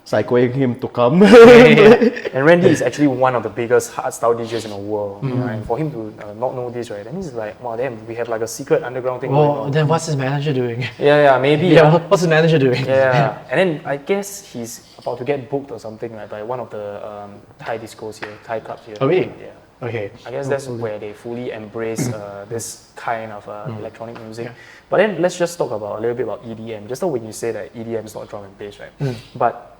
psychoing him to come. And Randy is actually one of the biggest hardstyle DJs in the world. Right? And for him to not know this, right? Then he's like, wow, damn, we have like a secret underground thing going on. Then what's his manager doing? Yeah, maybe. Yeah, what's his manager doing? Yeah, and then I guess he's about to get booked or something, right, by one of the Thai discos here, Thai clubs here. Oh, really? Yeah. Okay. I guess that's where they fully embrace this kind of electronic music. But then let's just talk about a little bit about EDM. Just when you say that EDM is not drum and bass, right? But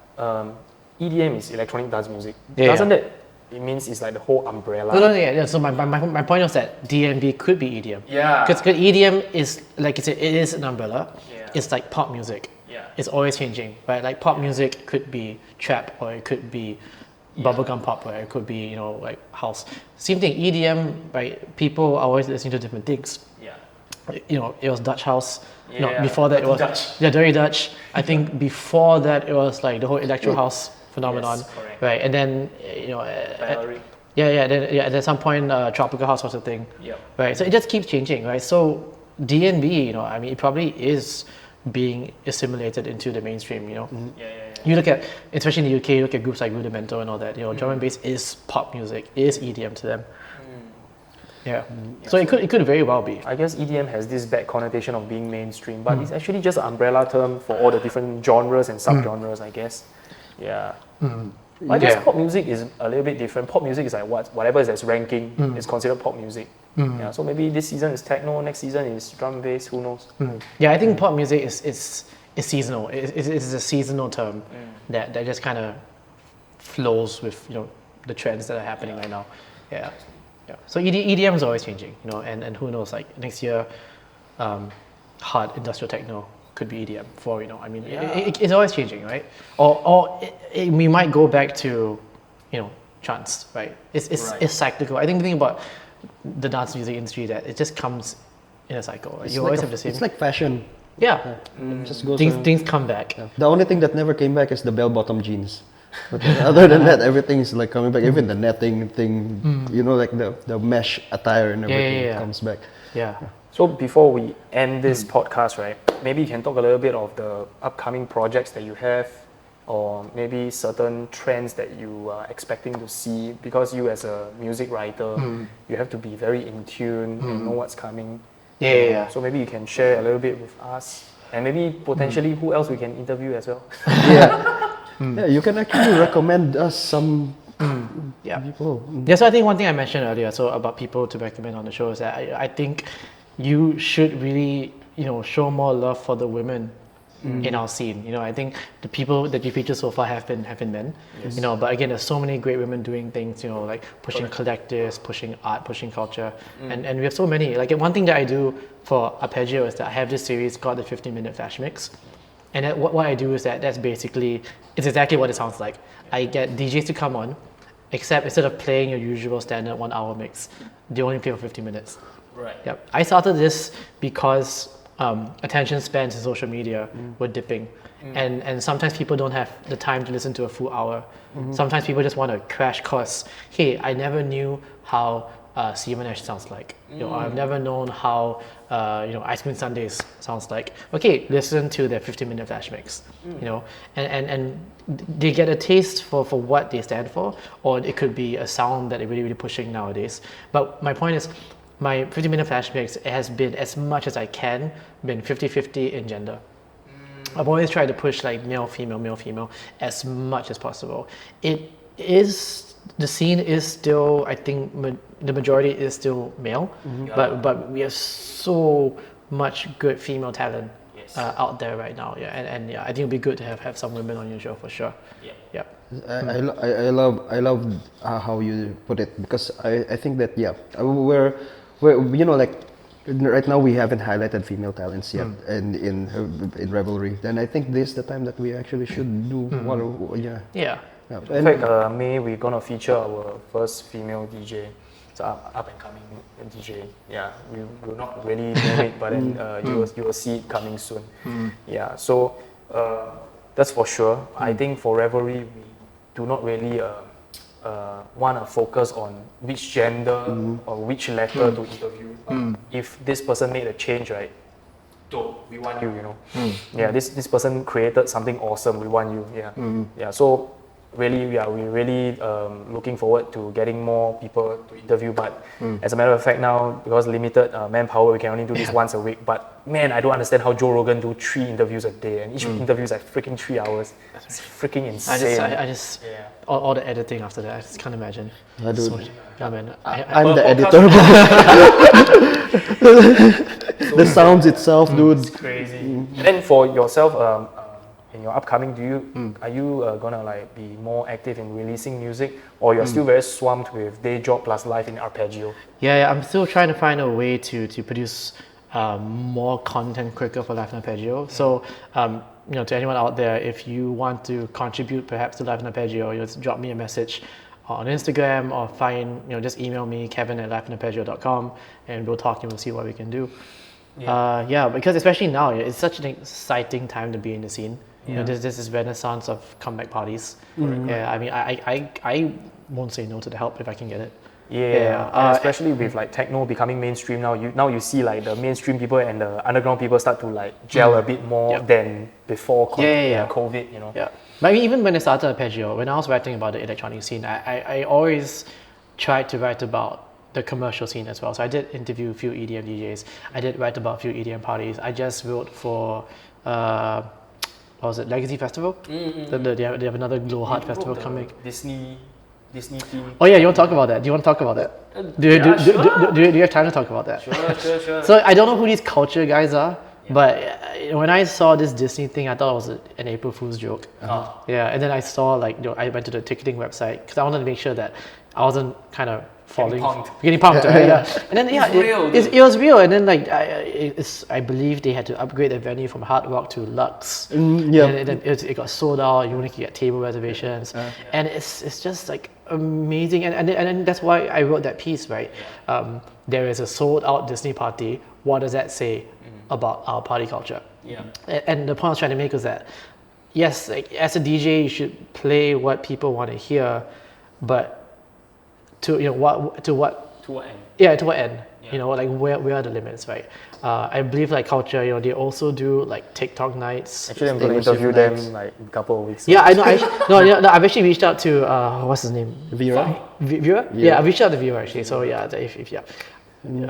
EDM is electronic dance music. Doesn't it? It means it's like the whole umbrella. Yeah. So my point was that DNB could be EDM. Yeah. Because EDM is, like you said, it is an umbrella. Yeah. It's like pop music. Yeah. It's always changing, right? Like pop music could be trap, or it could be bubblegum pop, or it could be, you know, like house. Same thing, EDM, right? People are always listening to different things. Yeah. You know, it was Dutch house. Yeah, No, before that it was Dutch. Yeah, Dirty Dutch. I think before that it was like the whole electro house phenomenon, Yes, correct. right? And then you know, Revelry. Then at some point tropical house was a thing, Yep. right? So it just keeps changing, right? So DNB, you know, I mean, it probably is being assimilated into the mainstream, you know. Yeah. You look at, especially in the UK, you look at groups like Rudimento and all that, you know, drum and bass is pop music, is EDM to them. Yeah. So it could very well be. I guess EDM has this bad connotation of being mainstream, but it's actually just an umbrella term for all the different genres and subgenres, I guess. Yeah. I guess pop music is a little bit different. Pop music is like whatever is that's ranking is considered pop music. Yeah. So maybe this season is techno, next season is drum and bass, who knows? Yeah, I think pop music is seasonal. It's a seasonal term that just kind of flows with, you know, the trends that are happening right now. Yeah. So EDM is always changing, you know, and who knows, like next year, hard industrial techno could be EDM for, you know, I mean, it's always changing, right? Or we might go back to, you know, trance, right? It's cyclical. I think the thing about the dance music industry that it just comes in a cycle. Right? You always have the same. It's like fashion. Yeah. It just goes. Things come back. Yeah. The only thing that never came back is the bell-bottom jeans. But other than that, everything is like coming back. Even the netting thing, you know, like the mesh attire and everything comes back. Yeah. So before we end this podcast, right, maybe you can talk a little bit of the upcoming projects that you have, or maybe certain trends that you are expecting to see, because you as a music writer, you have to be very in tune and know what's coming. Yeah. So maybe you can share a little bit with us, and maybe potentially who else we can interview as well. Yeah, you can actually recommend us some people. Yeah, so I think one thing I mentioned earlier, so about people to recommend on the show, is that I think you should really, you know, show more love for the women in our scene. You know, I think the people that you featured so far have been men. You know, but again, there's so many great women doing things, you know, like pushing collectives, pushing art, pushing culture, and we have so many. Like one thing that I do for Arpeggio is that I have this series called the 15-minute Flash Mix. And what I do is that's basically, it's exactly what it sounds like. I get DJs to come on, except instead of playing your usual standard 1 hour mix, they only play for 50 minutes. Right. Yep. I started this because attention spans in social media were dipping. And sometimes people don't have the time to listen to a full hour. Sometimes people just want to crash course. Hey, I never knew how Stephen Ash sounds like. You know, I've never known how Ice Cream Sundays sounds like. Okay, listen to their 15-minute flash mix. You know, and they get a taste for what they stand for, or it could be a sound that they're really pushing nowadays. But my point is, my 15-minute flash mix has been, as much as I can, been 50-50 in gender. I've always tried to push like male, female as much as possible. It is, the scene is still, I think the majority is still male, but we have so much good female talent out there right now. Yeah, and I think it'd be good to have some women on your show for sure. Yeah. I love how you put it, because I think that we're like right now we haven't highlighted female talents yet and in Revelry. Then I think this is the time that we actually should do Yeah. In fact, May we're gonna feature our first female DJ. It's up and coming DJ. Yeah, we will not really name it, but then you will see it coming soon. Yeah, so that's for sure. I think for Revelry we do not really want to focus on which gender or which letter to interview. If this person made a change, right? We want you, you know. Yeah, this person created something awesome. We want you. Yeah, yeah. So really, we're really looking forward to getting more people to interview. But as a matter of fact, now because limited manpower, we can only do this once a week. But man, I don't understand how Joe Rogan do 3 interviews a day, and each interview is like freaking 3 hours. It's freaking insane. I just all the editing after that, I just can't imagine. I do. So, yeah, man. I'm the editor. The sounds itself, dude. It's crazy. And then for yourself, in your upcoming, are you gonna like be more active in releasing music, or you're still very swamped with day job plus life in arpeggio? Yeah, I'm still trying to find a way to produce more content quicker for Live in Arpeggio. So, to anyone out there, if you want to contribute perhaps to Live in Arpeggio, just drop me a message on Instagram, or just email me, kevin@liveinarpeggio.com, and we'll talk and we'll see what we can do. Because especially now, it's such an exciting time to be in the scene. There's this renaissance of comeback parties. Yeah, I mean, I won't say no to the help if I can get it. And especially with like techno becoming mainstream now, you see like the mainstream people and the underground people start to like gel a bit more than before COVID, you know. Yeah. But I mean, even when I started Arpeggio, when I was writing about the electronic scene, I always tried to write about the commercial scene as well. So I did interview a few EDM DJs. I did write about a few EDM parties. I just wrote for what was it, Legacy Festival? They have another Glow Heart Festival coming. Disney theme. Oh yeah, you want to talk about that? Do you want to talk about that? Do you have time to talk about that? Sure. So I don't know who these culture guys are, but when I saw this Disney thing, I thought it was an April Fool's joke. Yeah, and then I saw I went to the ticketing website because I wanted to make sure that I wasn't kind of getting pumped, right? Yeah. And then it was real. And then I believe they had to upgrade the venue from Hard Rock to Lux. And then it got sold out. You only could get table reservations, and it's just like amazing. And then that's why I wrote that piece, right? There is a sold out Disney party. What does that say about our party culture? And the point I was trying to make was that yes, like, as a DJ, you should play what people want to hear, but to what end? Yeah, to what end? Like where are the limits, right? I believe like culture, they also do like TikTok nights. Actually, I'm going to interview them like a couple of weeks. Yeah, I know. I've actually reached out to what's his name? Vera. Vera? Yeah, I reached out to Vera actually. So yeah,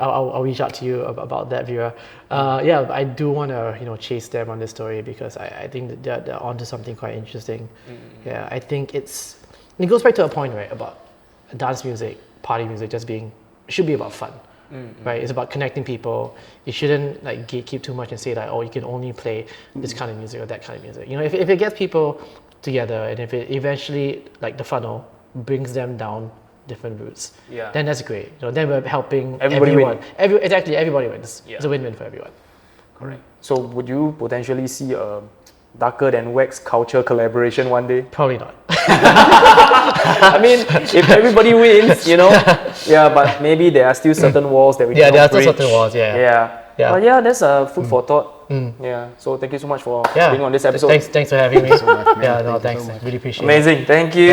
I'll reach out to you about that, Vera. I do want to chase them on this story because I think that they're onto something quite interesting. Yeah, I think it goes back to a point, right, about dance music, party music should be about fun, right? It's about connecting people. You shouldn't like gatekeep too much and say like, oh, you can only play this kind of music or that kind of music. If it gets people together and if it eventually like the funnel brings them down different routes, then that's great. Then we're helping everyone. Everybody wins. It's a win-win for everyone. Correct. So would you potentially see a Darker Than Wax culture collaboration one day? Probably not. I mean, if everybody wins, but maybe there are still certain walls that we cannot there are breach. still certain walls, But that's food for thought. Yeah. So thank you so much for being on this episode. Thanks for having me. Thanks. Really appreciate it. Amazing. Thank you.